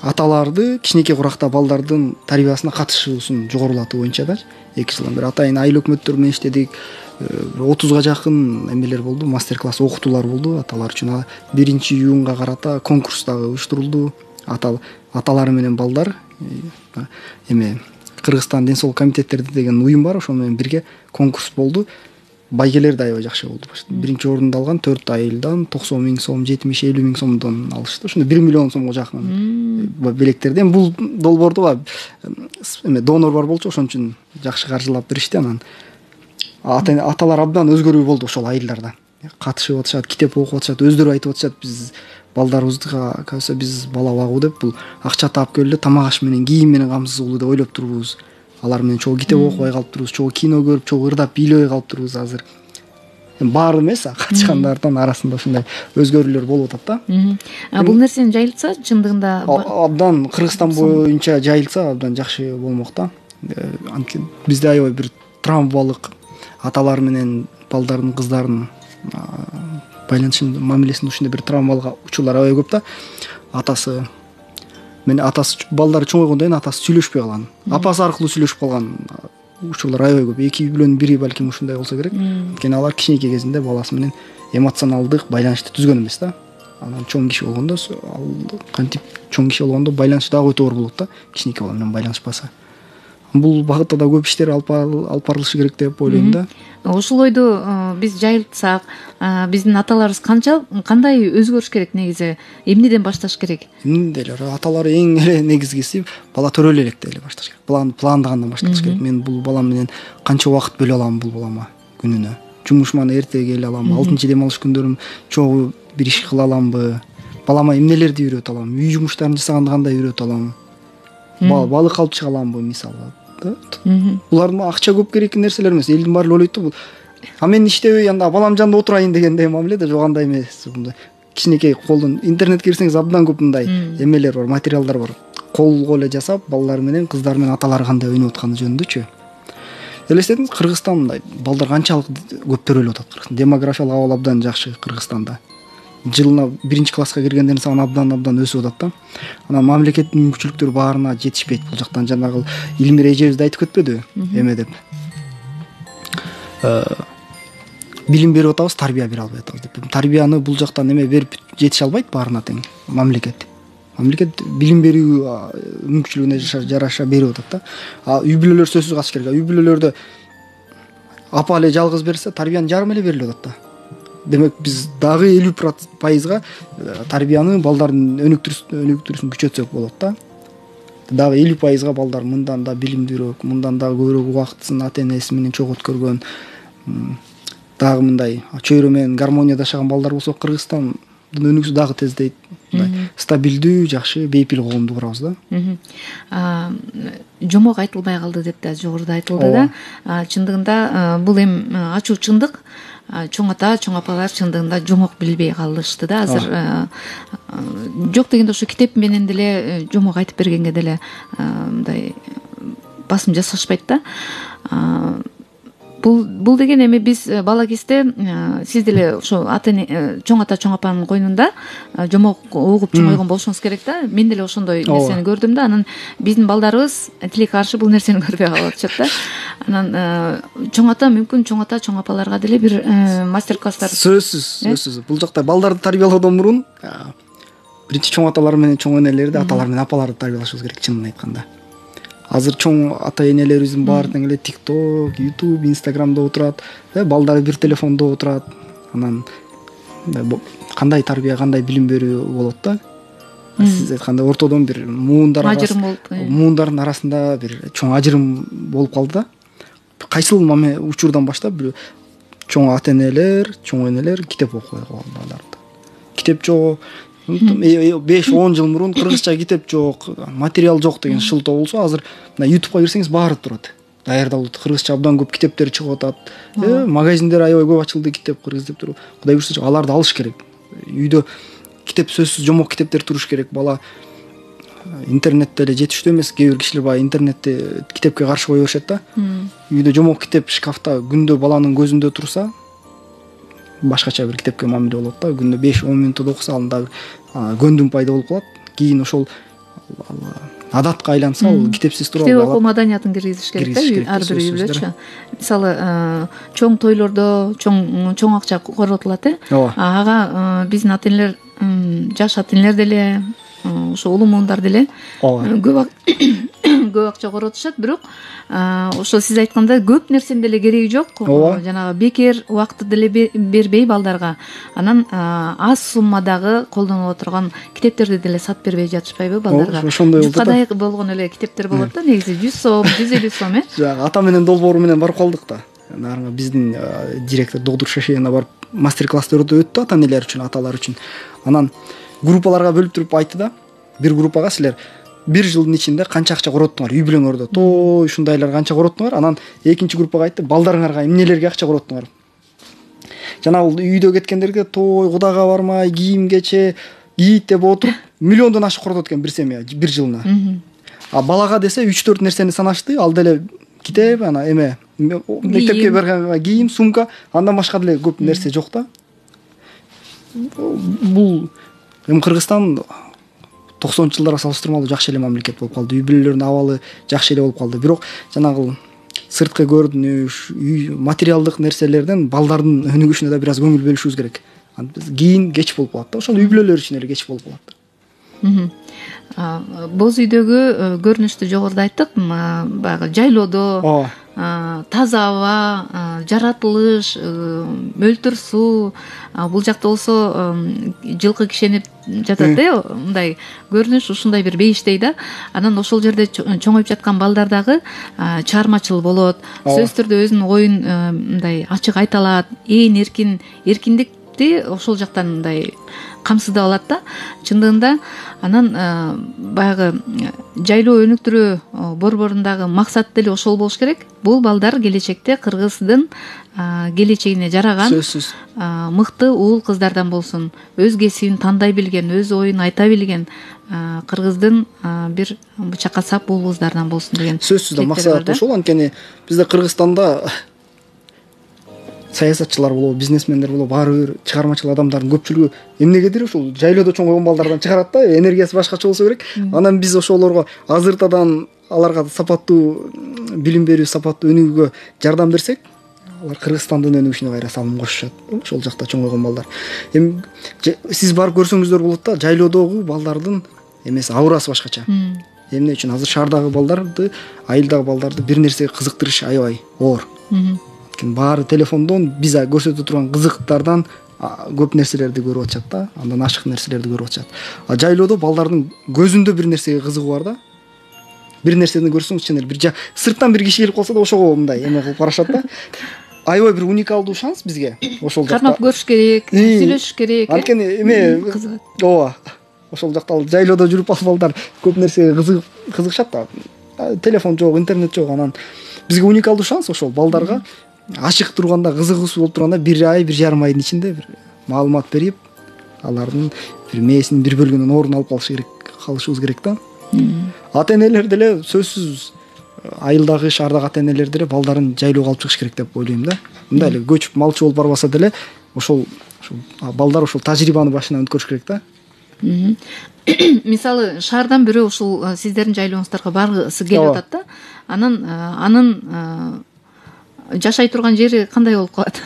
аталарды кичинекей куракта балдардын тарбиясына катышуусун жогорулатуу боюнча да. 2 жылдан бери атайын айыл өкмөттөр менен иштедик. 30га жакын эмелер болду, мастер-класс окутуулар болду аталар үчүн. 1-июнга карата конкурс дагы уюштурулду. Аталар менен балдар эме Кыргызстан ден соолук комитеттери деген уюм бар, ошол менен бирге конкурс болду. Байгелер да аябай жакшы болду. 1-чи орунду алган 4 айылдан 90 000 сом, 70-50 000 сомдон алышты. Ошондо 1 миллион сомго жакын белектерден. Бул долбоордо эме донор бар болчу, ошон үчүн жакшы каржылап беришти. Анан аталар абдан өзгөрүү болду ошол айылдарда. Катышып атышат, китеп окуп атышат, өздөрү айтып атышат, биз балдарыбызга кайсы биз бала багуу деп бул акча таап келе тамак аш менен, кийим менен камсыз кылуу деп ойлоп турбуз. Алар менен чогуу китеп окубай калып турбуз, чогуу кино көрүп, чогуу ырдап бийлебей калып турбуз азыр. Баары эмес, катышкандардын арасында ушундай өзгөрүүлөр болуп атат да. Бул нерсени жайылтса чындыгында абдан Кыргызстан боюнча жайылса абдан жакшы болмок да. Бизде аябай бир травмалык аталар менен балдардын, кыздардын байланышын, мамилесин ушундай бир травмалык учурлар аябай көп да. Атасы балдары чоңойгондон кийин атасы сүйлөшпөй калган. Апасы аркылуу сүйлөшүп калган. учурлар аябай көп. 2 үй бүлөнүн бири балким ушундай болсо керек. Анткени алар кичинекей кезинде баласы менен эмоционалдык байланышты түзгөн эмес да. Анан чоң киши болгондо кантип чоң киши болгондо байланыш дагы өтө оор болот да, кичинекей бала менен байланышпаса. Бул багытта да көп иштер алып барылышы керек деп ойлойм да. Ушул ойду биз жайылтсак, биздин аталарыбыз кандай өзгөрүш керек негизи? Эмнеден башташ керек? Эмнеде эле аталар эң эле негизгиси бала төрөлө электе эле башташ керек. Пландагандан башташ керек. Мен бул балам менен канча убакыт бөлө алам бул балама күнүнө? Жумушуман эрте келе алам, 6-чы дем алыш күндөрүм чогуу бир иш кыла аламбы? Балама эмнелерди үйрөтө алам? Үй жумуштарын жасаганды кандай үйрөтө алам? Балык алып чыга аламбы мисалы? Булар акча көп керектүү нерселер эмес. Элдин баары ойлойт да бул. Мен иштебей анда балам жанында отурайын дегендей мамиле да жок, андай эмес. Кичинекей колдон интернетке кирсеңиз абдан көп мындай эмелер бар, материалдар бар. Колго эле жасап, балдар менен, кыздар менен аталары кандай ойноп атканы жөнүндөчү. Элестетиңиз, Кыргызстан мындай балдар канчалык көп төрөлүп атат. Демографиялык абал абдан жакшы Кыргызстанда. Жылына 1-чи класска киргендердин саны абдан өсүп атат да. Анан мамлекеттин мүмкүнчүлүктөрү баарына жетишпейт бул жактан. Жанагы Илмир эжебиз да айтып кетпедиби? Эме деп. Билим берип атабыз, тарбия бере албай атабыз деп. Тарбияны бул жактан эме берип жетише албайт баарына тең мамлекет. Мамлекет билим берүү мүмкүнчүлүгүнө жараша берип атат да. Үй бүлөлөр сөзсүз калыш керек. Үй бүлөлөрдө апа эле жалгыз берсе, тарбиянын жарымы эле берилип атат да. Демек биз дагы 50%га тарбияны балдардын өнүктүрүүсүн күчөтсөк болот да. Дагы 50%га балдар мындан да билимдүүрөөк, мындан да көбүрөөк убактысын ата-энеси менен чогуу өткөргөн, дагы мындай чөйрө менен гармонияда жашаган балдар болсо, Кыргызстандын өнүгүүсү дагы тездейт. Стабилдүү, жакшы, бейпил коомду курабыз да. Жомок айтылбай калды деп да жогоруда айтылды да. Чындыгында бул эм ачуу чындык. Чоң ата, чоң апалар чындыгында жомок билбей калышты да. Азыр жок дегенде ошо китеп менен деле жомок айтып бергенге деле мындай басым жасашпайт да. Бул деген эми биз бала кезде сиз деле ошо чоң ата, чоң апанын койнунда жомок угуп чоңойгон болушуңуз керек да. Мен деле ошондой нерсени көрдүм да. Анан биздин балдарыбыз тилекке каршы бул нерсени көрбөй калып атышат да. Анан чоң ата мүмкүн чоң ата, чоң апаларга деле бир мастер-класстар. Сөзсүз. Бул жакта балдарды тарбиялоодон мурун биринчи чоң аталар менен чоң энелерди, аталар менен апаларды тарбиялашыбыз керек, чынын айтканда. Азыр чоң ата-энелерибиздин баары тең эле TikTok, YouTube, Instagramда отурат, балдары бир телефондо отурат. Анан кандай тарбия, кандай билим берүү болот да. Сиз айткандай ортодон бир муундардын арасында бир чоң ажырым болуп калды да. Кайсыл учурдан баштап бир чоң ата-энелер, чоң энелер китеп окуй калды. Китеп жок. 5-10 жыл мурун кыргызча китеп жок, материал жок деген шылтоо болсо, азыр YouTubeга кирсеңиз баары турат. Даярдалып, кыргызча абдан көп китептер чыгып атат. Магазиндер аябай көп ачылды китеп, кыргыз деп туруп. Кудай буйрса, аларды алыш керек. Үйдө китеп сөзсүз жомок китептер туруш керек. Бала интернетте эле жетиштүү эмес, кээ бир кишилер баягы интернетте китепке каршы кое беришет да. Үйдө жомок китеп шкафта күндө баланын көзүндө турса, башкача бир китепке мамиле болот да. Күндө 5-10 мүнөт окуса, анда көндүм пайда болуп калат. Кийин ошол адатка айланса, ал китепсиз тура албайт. Китеп окуу маданиятын киргизиш керек да, ар бир үй бүлөчү. Мисалы, чоң тойлордо чоң акча коротулат, ага биздин ата-энелер, жаш ата-энелер деле, ошо улуу муундар деле көп акча коротушат, бирок ошо сиз айткандай көп нерсенин деле кереги жок. Жанагы бекер убакытты деле бербей балдарга, анан аз суммадагы колдонуп отурган китептерди деле сатып бербей жатышпайбы балдарга? Жукадай болгон эле китептер болот да, негизи 100 сом, 150 сом. Ата менен долбоору менен барып калдык да. Биздин директор доктор Шашеевна барып мастер-класстар өттү ата-энелер үчүн, аталар үчүн. Анан группаларга бөлүп туруп айтты да, бир группага силер бир жылдын ичинде канча акча короттуңар, үй бүлөңөрдө той ушундайлар канча короттуңар. Анан экинчи группага айтты, балдарыңарга эмнелерге акча короттуңар. Жанагы үйдө кеткендерге той, кудага бармай, кийим кече, кийит деп отуруп миллиондон ашык коротот экен бир семья бир жылына. Балага десе 3-4 нерсени санашты, ал деле китеп, ана эме мектепке барганга кийим, сумка, андан башка деле көп нерсе жок да. Бул Кыргызстан 90-жылдарга салыштырмалуу жакшы эле мамлекет болуп калды. Үй бүлөлөрдүн абалы жакшы эле болуп калды. Бирок жанагы сырткы көрүнүш, үй материалдык нерселерден балдардын өнүгүшүнө да бир аз көңүл бөлүшүбүз керек. Кийин кеч болуп калат да, ошондо үй бүлөлөр үчүн эле кеч болуп калат. Боз үйдөгү көрүнүштү жогоруда айттык, баягы жайлоодо таза аба, жаратылыш, мөлтүр суу, бул жакта болсо жылкы кишенип жатат мындай көрүнүш, ушундай бир бейиштей да. Анан ошол жерде чоңоюп жаткан балдар дагы чыгармачыл болот, сөзсүз түрдө өзүнүн оюн мындай ачык айта алат, эркиндикти ошол жактан мындай камсыздап алат да чындыгында. Анан баягы жайлоо өнүктүрүү борборундагы максат деле ошол болуш керек. Бул балдар келечекте Кыргыздын келечегине жараган сөзсүз мыкты уул кыздардан болсун, өз кесибин тандай билген, өз оюн айта билген Кыргыздын бир бычакка сап уул кыздардан болсун деген сөзсүз да максат ошол. Анткени бизде Кыргызстанда саясатчылар болобу, бизнесмендер болобу, баары бир чыгармачыл адамдардын көпчүлүгү эмнегедир ушул жайлоодо чоңойгон балдардан чыгарат да, энергиясы башкача болсо керек. Анан биз ошолорго азыртадан аларга сапаттуу билим берүү, сапаттуу өнүгүүгө жардам берсек, алар Кыргызстандын өнүгүшүнө кайра салым кошушат. Ошол жакта чоңойгон балдар. Эми сиз барып көрсөңүздөр болот да, жайлоодогу балдардын эмеси аурасы башкача. Эмне үчүн азыр шаардагы балдарды, айылдагы балдарды бир нерсеге кызыктырыш аябай оор. Баары телефондон биз көрсөтө турган кызыктардан көп нерселерди көрүп атышат да, андан ашык нерселерди көрүп атышат. Жайлоодо балдардын көзүндө бир нерсеге кызыгуу бар да. Бир нерсени көрсөң чын эле бир сырттан бир киши келип калса да ошого мындай эме кылып карашат да. Аябай бир уникалдуу шанс бизге ошол жакта. Кармап көрүш керек, сүйлөшүш керек. Анткени эме ооба. Ошол жакта жайлоодо жүрүп балдар көп нерсеге кызыгышат да. Телефон жок, интернет жок, анан бизге уникалдуу шанс ошол балдарга ачык турганда, кызыгуусу болуп турганда 1 ай, 1,5 айдын ичинде бир маалымат берип, алардын бир мээсинин бир бөлүгүнөн орун алып калышыбыз керек да. Ата-энелер деле сөзсүз айылдагы, шаардагы ата-энелер деле балдарын жайлоого алып чыгыш керек деп ойлойм да. Мындай эле көчүп малчы болуп барбаса деле ошол балдар ошол тажрыйбаны башынан өткөрүш керек да. Мисалы шаардан бирөө ушул сиздердин жайлооңуздарга баргысы келип атат да. Анын жашай турган жери кандай болуп калат?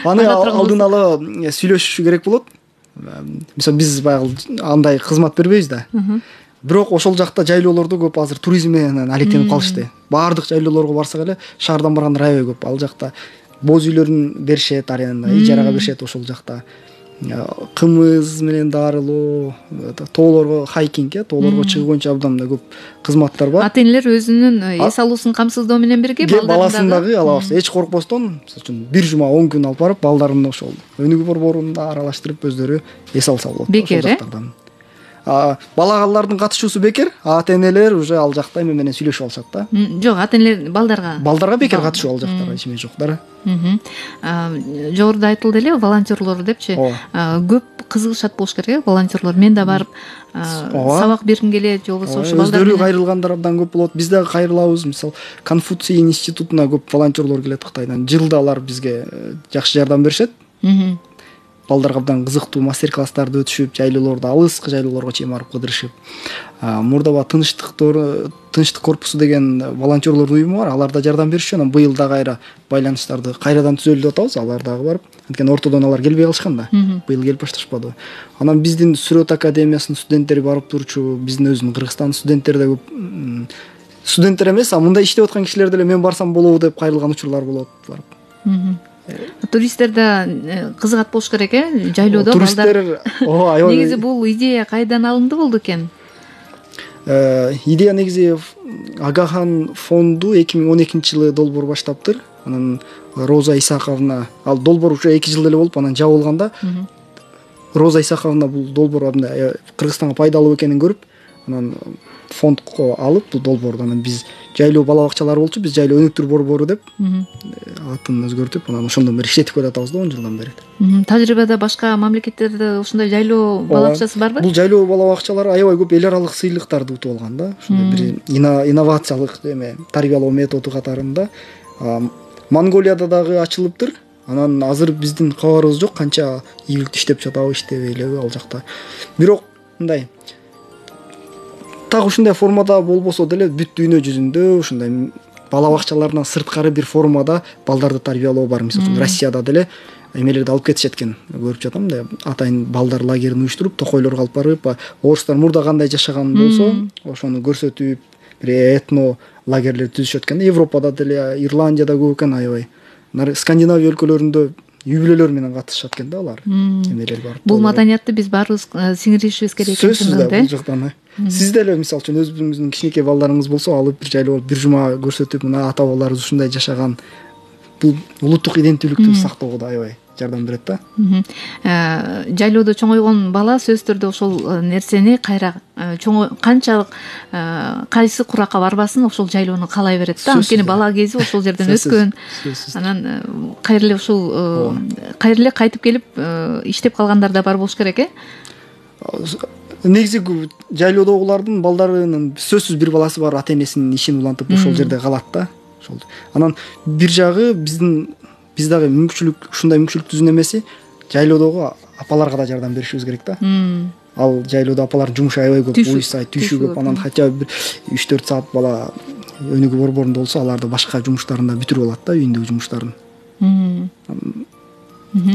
Аны алдын ала сүйлөшүшү керек болот. Мисалы биз баягы андай кызмат бербейбиз да. Бирок ошол жакта жайлоолордо көп азыр туризм менен алектенип калышты. Баардык жайлоолорго барсак эле шаардан баргандар аябай көп. Ал жакта боз үйлөрүн беришет, аренда ижарага беришет ошол жакта. Кымыз менен дарылоо, тоолорго хайкинг, тоолорго чыгуу боюнча абдан көп кызматтар бар. Ата-энелер өзүнүн эс алуусун камсыздоо менен бирге баласын дагы ала барса, эч коркпостон, мисалы үчүн 1 жума 10 күн алып барып, балдарын ошол өнүгүү борборунда аралаштырып өздөрү эс алса болот. Бекер, балалардын катышуусу бекер, ата-энелер уже ал жакта эме менен сүйлөшүп алышат да. Жок, ата-энелер балдарга бекер катышуу ал жактарга ишме жоктар. Жогоруда айтылды эле волонтерлор депчи. Көп кызыгышат болуш керек, волонтерлор. Мен да барып сабак бергим келет, же болбосо ошо балдар өздөрү кайрылгандар абдан көп болот. Биз дагы кайрылабыз. Мисалы, Конфуций институтуна көп волонтерлор келет Кытайдан. Жылда алар бизге жакшы жардам беришет. Балдарга абдан кызыктуу мастер-класстарды өтүшүп, жайлоолордо алыскы жайлоолорго чейин барып кыдырышып. Мурдаба тынчтык корпусу деген волонтерлордун уюму бар, алар да жардам беришчү. Анан быйыл да кайра байланыштарды кайрадан түзөлүп деп атабыз, алар дагы барып. Анткени ортодон алар келбей калышкан да. Быйыл келип башташпады. Анан биздин Сүрөт академиясынын студенттери барып турчу, биздин өзүнүн Кыргызстандын студенттери да көп. Студенттер эмес, мындай иштеп аткан кишилер деле мен барсам болобу деп кайрылган учурлар болот барып. Туристтер да кызыгат болуш керек, жайлоодо балдар. Негизи бул идея кайдан алынды болду экен? Идея негизи Агахан фонду 2012-жылы долбоор баштаптыр. Анан Роза Исаковна, ал долбоор уже 2 жыл эле болуп, анан жабылганда Роза Исаковна бул долбоор Кыргызстанга пайдалуу экенин көрүп, анан фондко алып бул долбоорду анан биз жайлоо бала бакчалары болчу, биз жайлоо өнүктүрүү борбору деп атын өзгөртүп, анан ошондон бери иштетип келатабыз да 10 жылдан бери. Тажрыйбада башка мамлекеттерде ушундай жайлоо бала бакчасы барбы? Бул жайлоо бала бакчалары аябай көп эл аралык сыйлыктарды утуп алган да. Ошондой бир инновациялык тарбиялоо методу катарында. Монголияда дагы ачылыптыр. Анан азыр биздин кабарыбыз жок, канча ийгиликтүү иштеп жатабы, иштебейлеби ал жакта. Бирок мындай так ушундай формада болбосо деле бүт дүйнө жүзүндө ушундай бала бакчаларынан сырткары бир формада балдарды тарбиялоо бар. Мисалы үчүн Россияда деле эмелерди алып кетишет экен, көрүп жатам да, атайын балдар лагерин уюштуруп, токойлорго алып барып, орустар мурда кандай жашаган болсо, ошону көрсөтүп, бир этно лагерлер түзүшөт экен. Европада деле, Ирландияда көп экен, аябай. Скандинавия өлкөлөрүндө үй-бүлөлөр менен катышат экен да алар. Эмелер бар. Бул маданиятты биз баарыбыз сиңиришибиз керек экен. Сөзсүз да бул жактан. Сиз деле мисалы үчүн өзүңүздүн кичинекей балдарыңыз болсо, алып бир жайлоо бир жума көрсөтүп, мына ата бабаларыбыз ушундай жашаган, бул улуттук иденттүүлүктү сактоого да аябай жардам берет да. Жайлоодо чоңойгон бала сөзсүз түрдө ошол нерсени кайра канчалык кайсы куракка барбасын, ошол жайлоону каалай берет да. Анткени бала кези ошол жерден өткөн. Анан кайра эле ушул кайра эле кайтып келип иштеп калгандар да бар болуш керек, Негизи жайлоодогулардын балдарынын сөзсүз бир баласы бар, ата энесинин ишин улантып ошол жерде калат да. Ошол. Анан бир жагы биз дагы ушундай мүмкүнчүлүк түзүүнүн эмеси, жайлоодогу апаларга да жардам беришибиз керек да. Ал жайлоодо апалардын жумушу аябай көп, уйсай, түшү көп. Анан хотя бы 3-4 саат бала өнүгүү борборунда болсо, аларды башка жумуштарын да бүтүрүп алат да, үйүндөгү жумуштарын.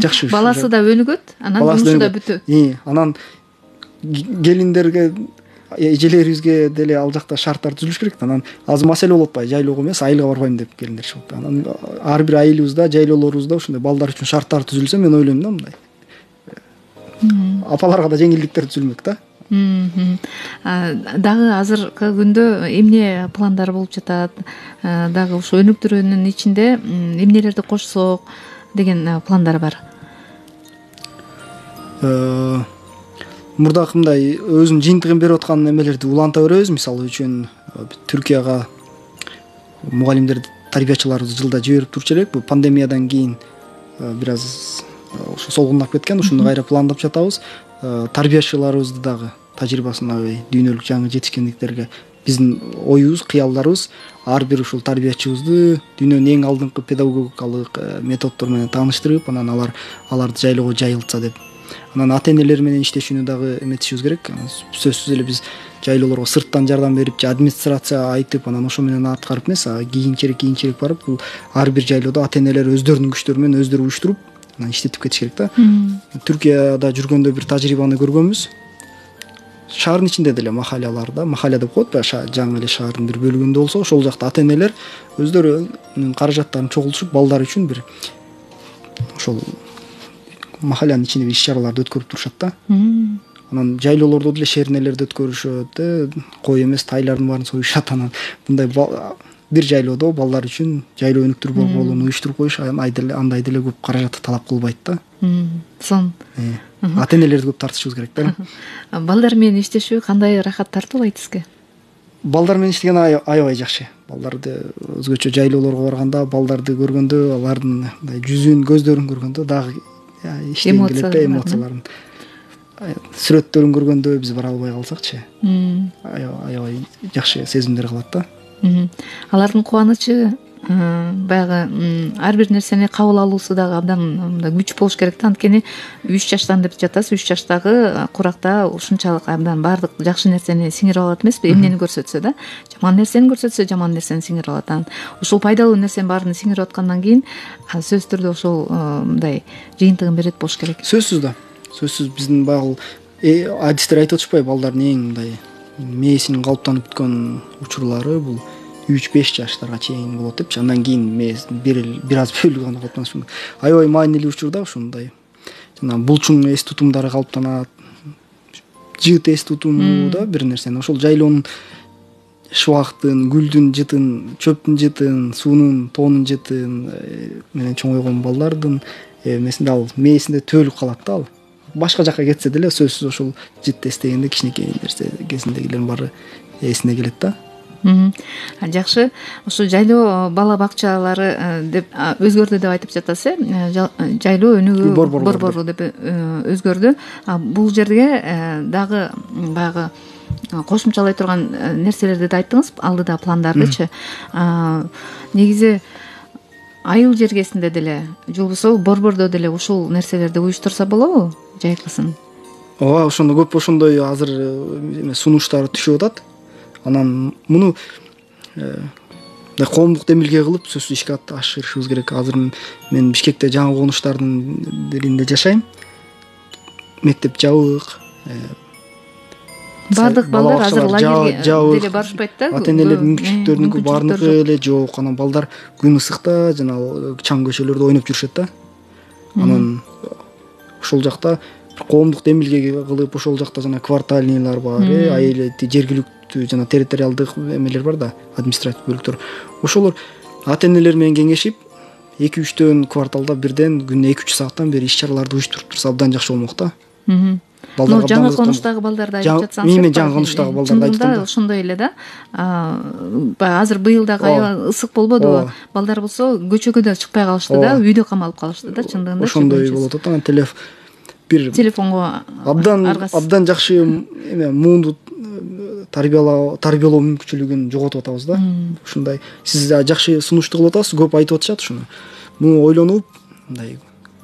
Жакшы. Баласы да өнүгөт, анан жумушу да бүтөт. Анан келиндерге, эжелерибизге деле ал жакта шарттар түзүлүш керек. Анан азыр маселе болуп атпайбы, жайлоого эмес, айылга барбайм деп келиндер чыгып. Анан ар бир айылыбызда, жайлоолорубузда ушундай балдар үчүн шарттар түзүлсө, мен ойлойм да мындай. Апаларга да жеңилдиктер түзүлмөк да. Дагы азыркы күндө эмне пландар болуп жатат? Дагы ушу өнүктүрүүнүн ичинде эмнелерди кошсок деген пландар бар. Мурдакындай өзүнүн жыйынтыгын берип аткан эмелерди уланта беребиз. Мисалы үчүн Түркияга мугалимдерди, тарбиячыларыбызды жылда жиберип турчу элек. Бул пандемиядан кийин бир аз солгундап кеткен. Ушуну кайра пландап жатабыз. Тарбиячыларыбызды дагы тажрыйбасын албай, дүйнөлүк жаңы жетишкендиктерге биздин оюбуз, кыялдарыбыз ар бир ушул тарбиячыбызды дүйнөнүн эң алдыңкы педагогикалык методдор менен тааныштырып, анан аларды жайлоого жайылтса деп. Анан ата энелер менен иштешүүнү дагы эметишибиз керек. Сөзсүз эле биз жайлоолорго сырттан жардам берип, же администрация айтып, анан ошо менен аткарып эмес, кийинчерээк барып, бул ар бир жайлоодо ата энелер өздөрүнүн күчтөрү менен өздөрү уюштуруп, анан иштетип кетиш керек да. Түркияда жүргөндө бир тажрыйбаны көргөнбүз. Шаардын ичинде деле махаляларда, махалля деп коет, жаңы эле шаардын бир бөлүгүндө болсо, ошол жакта ата энелер өздөрүнүн каражаттарын чогултушуп, балдар үчүн бир ошол махалянын ичинде иш-чараларды өткөрүп турушат да. Анан жайлоолордо деле шернелерди өткөрүшөт, кой эмес тайлардын баарын союшат. Анан мындай бир жайлоодо балдар үчүн жайлоо өнүктүрүү борборун уюштуруп коюш андай деле көп каражатты талап кылбайт да. Сон ата энелерди көп тартышыбыз керек да. Балдар менен иштешүү кандай рахат тартуулайт сизге? Балдар менен иштеген аябай жакшы. Балдарды өзгөчө жайлоолорго барганда, балдарды көргөндө, алардын жүзүн, көздөрүн көргөндө дагы иштегим келет да, эмоцияларын. Сүрөттөрүн көргөндө биз бара албай калсакчы, аябай жакшы сезимдер калат да. Алардын кубанычы, баягы ар бир нерсени кабыл алуусу дагы абдан күч болуш керек да. Анткени 3 жаштан деп жатасыз, 3 жаштагы куракта ушунчалык абдан баардык жакшы нерсени сиңирип алат эмеспи? Эмнени көрсөтсө да, жаман нерсени көрсөтсө, жаман нерсени сиңирип алат. Анан ушул пайдалуу нерсенин баарын сиңирип аткандан кийин сөзсүз түрдө ошол мындай жыйынтыгын берет болуш керек. Сөзсүз да. Сөзсүз биздин баягы адистер айтып атышпайбы, балдардын эң мындай мээсинин калыптанып бүткөн учурлары бул 3-5 жаштарга чейин болот депчи. Андан кийин мээс бир аз бөлүгү гана калыптанат. Аябай маанилүү учурда ушундай жана булчуң эс тутумдары калыптанат. Жыт эс тутуму да бир нерсени. Ошол жайлоонун шубактын, гүлдүн жытын, чөптүн жытын, суунун, тоонун жытын менен чоңойгон балдардын эмесинде ал мээсинде төөлүп калат да ал. Башка жакка кетсе деле сөзсүз ошол жыт эстегенде кичинекей нерсе кезиндегилердин баары эсине келет да. Жакшы. Ошо жайлоо бала бакчалары деп өзгөрдү деп айтып жатасыз, жайлоо өнүгүү борбору деп өзгөрдү. Бул жерге дагы баягы кошумчалай турган нерселерди да айттыңыз, алдыда пландардычы. Негизи айыл жергесинде деле, же болбосо борбордо деле ушул нерселерди уюштурса болобу, жайкысын? Ооба, ошондо көп ошондой азыр сунуштар түшүп атат. Анан муну коомдук демилге кылып сөзсүз ишке ашырышыбыз керек. Азыр мен Бишкекте жаңы конуштардын биринде жашайм. Мектеп жабык. Баардык балдар азыр лагерге деле барышпайт да. Ата-энелердин мүмкүнчүлүктөрүнүн баардыгы эле жок. Анан балдар күн ысыкта жанагы чаң көчөлөрдө ойноп жүрүшөт да. Анан ошол жакта коомдук демилге кылып, ошол жакта жана квартальныйлар бар, айыл жергиликтүү жана территориалдык эмелер бар да, административ бөлүктөр. Ошолор ата-энелер менен кеңешип 2-3 кварталда бирден күнүнө 2-3 сааттан бери иш-чараларды уюштуруп турса абдан жакшы болмок да. Жаңы конуштагы балдарды айтып жатсаңыз. Мен жаңы конуштагы балдарды айтып жатам. Ошондой эле да. Азыр быйыл дагы аябай ысык болбодубу? Балдар болсо көчөгө да чыкпай калышты да, үйдө камалып калышты да, чындыгында. Ошондой болуп атат. Анан телефонго абдан жакшы эме муунду тарбиялоо мүмкүнчүлүгүн жоготуп атабыз да. Ушундай сиз жакшы сунушту кылып атасыз, көп айтып атышат ушуну. Муну ойлонуп, мындай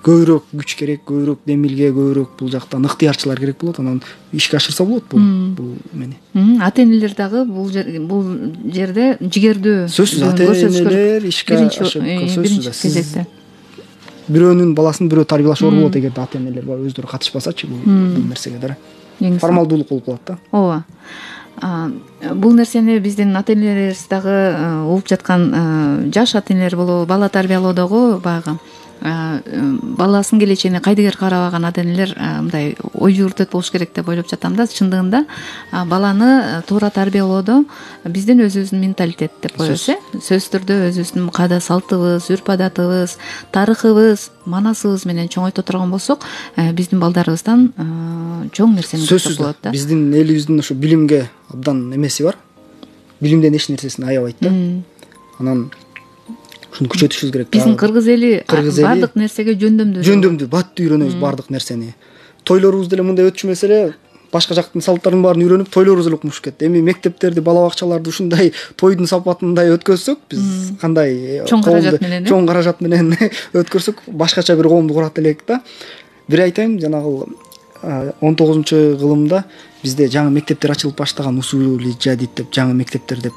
көбүрөөк күч керек, көбүрөөк демилге, көбүрөөк бул жактан ыктыярчылар керек болот. Анан ишке ашырса болот бул мени. Ата-энелер дагы бул жерде жигердүү ата-энелер ишке ашырса кезекте. Бирөөнүн баласын бирөө тарбиялаш оор болот эгерде ата-энелер бар өздөрү катышпасачы бул нерсеге да. Формалдуулук болуп калат да. Ооба. Бул нерсени биздин ата-энелерибиз дагы угуп жаткан жаш ата-энелер болобу, бала тарбиялоодогу баягы баласын келечегине кайдыгер карабаган ата-энелер мындай ой жүгүртөт болуш керек деп ойлоп жатам да. Чындыгында баланы туура тарбиялоодо биздин өзүбүздүн менталитет деп коебуз, сөзсүз түрдө өзүбүздүн каада салтыбыз, үрп-адатыбыз, тарыхыбыз, манасыбыз менен чоңойто турган болсок, биздин балдарыбыздан чоң нерсени көрсөк болот да. Биздин элибиздин ошо билимге абдан эмеси бар. Билимден эч нерсесин аябайт да. Анан ушуну күчөтүшүбүз керек. Биздин кыргыз эли баардык нерсеге жөндөмдүү, баттуу үйрөнөбүз баардык нерсени. Тойлорубуз деле мындай өтчүмөс эле, башка жактын салттарынын баарын үйрөнүп, тойлорубуз эле укмуш кетти. Эми мектептерди, бала бакчаларды ушундай тойдун сапатындай өткөрсөк, биз кандай чоң каражат менен өткөрсөк, башкача бир коомду курат элек да. Бир айтайын, жанагы 19-кылымда бизде жаңы мектептер ачылып баштаган, Усули жадид деп жаңы мектептер деп.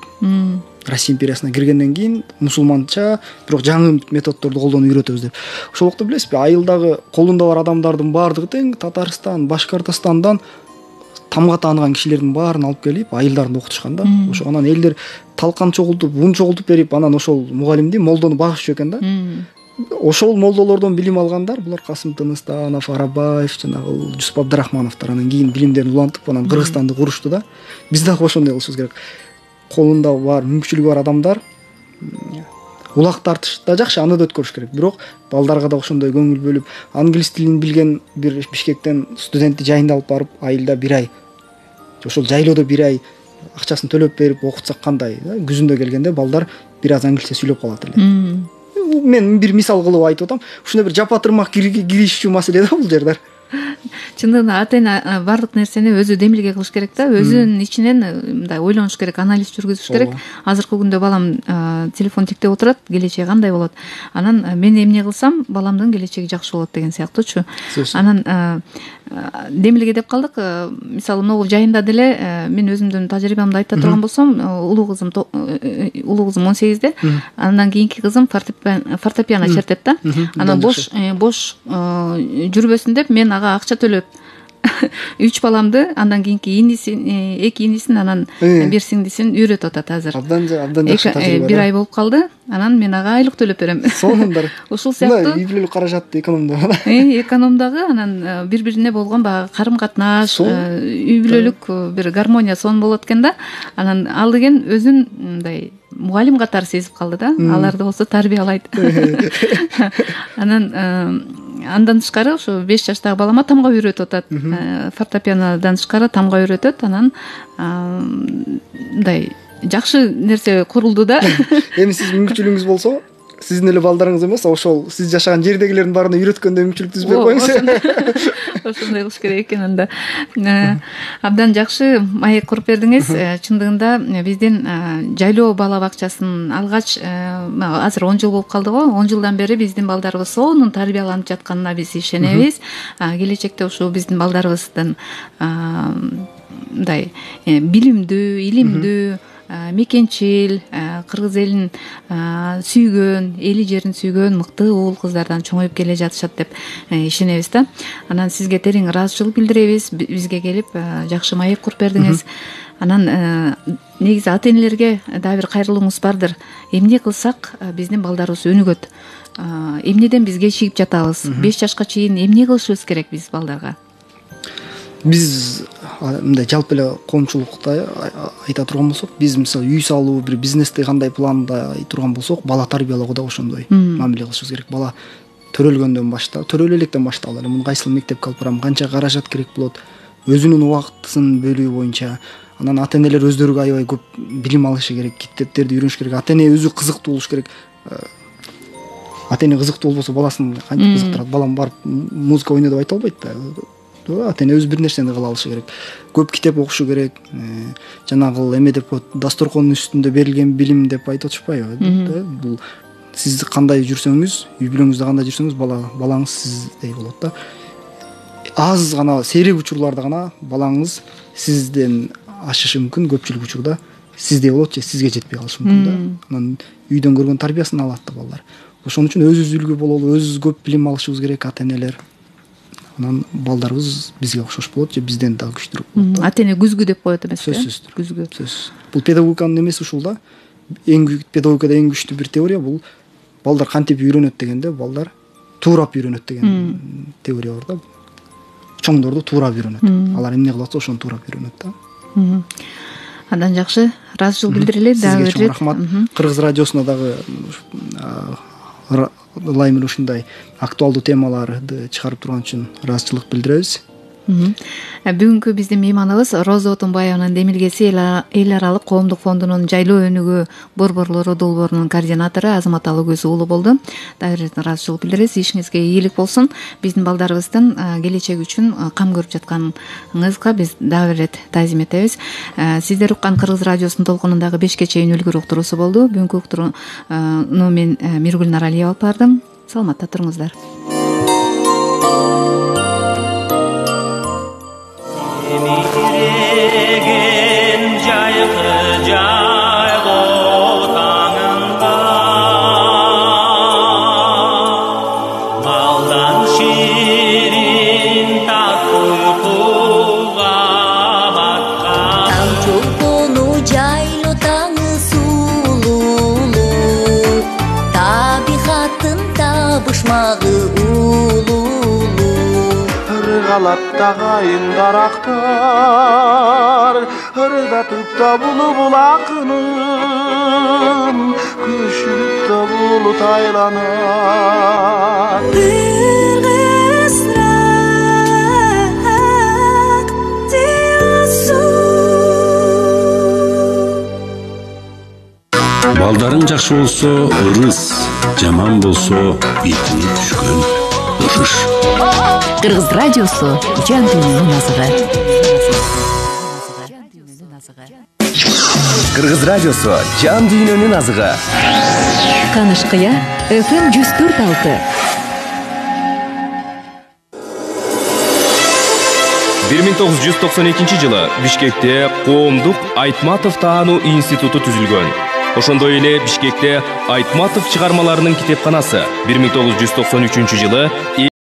Россия империясына киргенден кийин мусулманча, бирок жаңы методдорду колдонуп үйрөтөбүз деп. Ошол убакта билесизби, айылдагы колунда бар адамдардын баардыгы тең Татарстан, Башкортостандан тамга тааныган кишилердин баарын алып келип, айылдарында окутушкан да. Ошо анан элдер талкан чогултуп, ун чогултуп берип, анан ошол мугалимди, молдону багышчу экен да. Ошол молдолордон билим алгандар, булар Касым Тыныстанов, Арабаев, жанагы Жусуп Абдрахмановдор, анан кийин билимдерин улантып, анан Кыргызстанды курушту да. Биз дагы ошондой кылышыбыз керек. Колунда бар, мүмкүнчүлүгү бар адамдар улак тартыш да жакшы, аны да өткөрүш керек. Бирок балдарга да ошондой көңүл бөлүп, англис тилин билген бир Бишкектен студентти жайында алып барып, айылда 1 ай, ошол жайлоодо 1 ай акчасын төлөп берип окутсак кандай? Күзүндө келгенде балдар бир аз англисче сүйлөп калат эле. Мен бир мисал кылып айтып атам. Ушундай бир жапатырмак киришчү маселе да бул жердер. Чындыгында ата-эне баардык нерсени өзү демилге кылыш керек да, өзүнүн ичинен мындай ойлонуш керек, анализ жүргүзүш керек. Азыркы күндө балам телефон тиктеп отурат, келечеги кандай болот? Анан мен эмне кылсам, баламдын келечеги жакшы болот деген сыяктуучу. Анан демилге деп калдык. Мисалы, могу жайында деле мен өзүмдүн тажрыйбамды айта турган болсом, улуу кызым 18-де, андан кийинки кызым фортепиано чертет да. Анан бош жүрбөсүн деп мен ага акча төлөп 3 баламды, андан кийинки эки инисин, анан бир сиңдисин үйрөтүп атат азыр. Абдан жакшы тажрыйба. 1 ай болуп калды. Анан мен ага айлык төлөп берем. Сонундар. Ушул сыяктуу үй бүлөлүк каражатты экономдогу. Экономдогу, анан бири-бирине болгон баягы карым-катнаш, үй бүлөлүк бир гармония сон болот экен да. Анан ал деген өзүн мындай мугалим катары сезип калды да. Аларды болсо тарбиялайт. Андан тышкары ошо 5 жаштагы балама тамга үйрөтүп атат. Фортепианодан тышкары тамга үйрөтөт. Анан мындай жакшы нерсе курулду да. Эми сиз мүмкүнчүлүгүңүз болсо, сиздин эле балдарыңыз эмес, ошол сиз жашаган жердегилердин баарына үйрөткөндө мүмкүнчүлүк түзбөй коюңуз. Ошондой кылыш керек экен анда. Абдан жакшы маек куруп бердиңиз. Чындыгында биздин жайлоо бала бакчасын алгач азыр 10 жыл болуп калды го. 10 жылдан бери биздин балдарыбыз сонун тарбияланып жатканына биз ишенебиз. Келечекте ушул биздин балдарыбыздын мындай билимдүү, илимдүү, мекенчил, кыргыз элин сүйгөн, эли жерин сүйгөн мыкты уул кыздардан чоңоюп келе жатышат деп ишенебиз да. Анан сизге терең ыраазычылык билдиребиз, бизге келип жакшы маек куруп бердиңиз. Анан негизи ата энелерге дагы бир кайрылууңуз бардыр. Эмне кылсак биздин балдарыбыз өнүгөт? Эмнеден биз кечигип жатабыз? 5 жашка чейин эмне кылышыбыз керек биз балдарга? Биз мындай жалпы эле коомчулукта айта турган болсок, биз мисалы үй салуу, бир бизнести кандай пландай турган болсок, бала тарбиялоого да ошондой мамиле кылышыбыз керек. Бала төрөлгөндөн баштап, төрөлө электен баштап эле муну кайсыл мектепке алып барам, канча каражат керек болот, өзүнүн убактысын бөлүү боюнча. Анан ата энелер өздөрүгө аябай көп билим алышы керек, китептерди үйрөнүш керек. Ата эне өзү кызыктуу болуш керек. Ата эне кызыктуу болбосо баласын кантип кызыктырат? Балам барып музыка ойно деп айта албайт да. Ата эне өзү бир нерсени кыла алышы керек. Көп китеп окушу керек. Жанагы эме деп дасторкондун үстүндө берилген билим деп айтып атышпайбы? Бул сиз кандай жүрсөңүз, үй бүлөңүздө кандай жүрсөңүз, балаңыз сиздей болот да. Аз гана сейрек учурларда гана балаңыз сизден ашышы мүмкүн, көпчүлүк учурда сиздей болот же сизге жетпей калышы мүмкүн да. Анан үйдөн көргөн тарбиясын алат да балдар. Ошон үчүн өзүбүз үлгү бололу, өзүбүз көп билим алышыбыз керек, ата энелер. Анан балдарыбыз бизге окшош болот же бизден дагы күчтүүрөөк болот. Ата эне күзгү деп коет эмеспи? Сөзсүз. Күзгү. Сөзсүз. Бул педагогиканын эмеси ушул да. Педагогикада эң күчтүү бир теория бул балдар кантип үйрөнөт дегенде, балдар туурап үйрөнөт деген теория бар да. Чоңдорду туурап үйрөнөт. Алар эмне кылат, ошону туурап үйрөнөт да. Андан жакшы ыраазычылык билдирели. Сизге чоң рахмат. Кыргыз радиосуна дагы ылайым эле ушундай актуалдуу темаларды чыгарып турган үчүн ыраазычылык билдиребиз. Бүгүнкү биздин мейманыбыз Роза Отунбаеванын демилгеси эл аралык коомдук фондунун жайлоо өнүгүү борборлору долбоорунун координатору Азамат Алыгөз уулу болду. Дагы бир ыраазычылык билдиребиз. Ишиңизге ийгилик болсун. Биздин балдарыбыздын келечеги үчүн кам көрүп жатканыңызга биз дагы бир ирет таазим этебиз. Сиздер уккан Кыргыз радиосунун толкунундагы 5ке чейин үлгүр уктуруусу болду. Бүгүнкү уктурууну мен Миргүл Наралиева алып бардым. Саламатта туруңуздар. Ыргалаттагайын дарактар, ырдатып да булбул акынын, күшүлүп да булут айланат. Балдарың жакшы болсо ырыс, жаман болсо бетине түшкөн ырыш. Кыргыз радиосу жан дүйнөнүн азыгы. Кыргыз радиосу жан дүйнөнүн азыгы. Канышкыя FM 104.6. 1992 жылы Бишкекте коомдук Айтматов таануу институту түзүлгөн. Ошондой эле Бишкекте Айтматов чыгармаларынын китепканасы 1993 жылы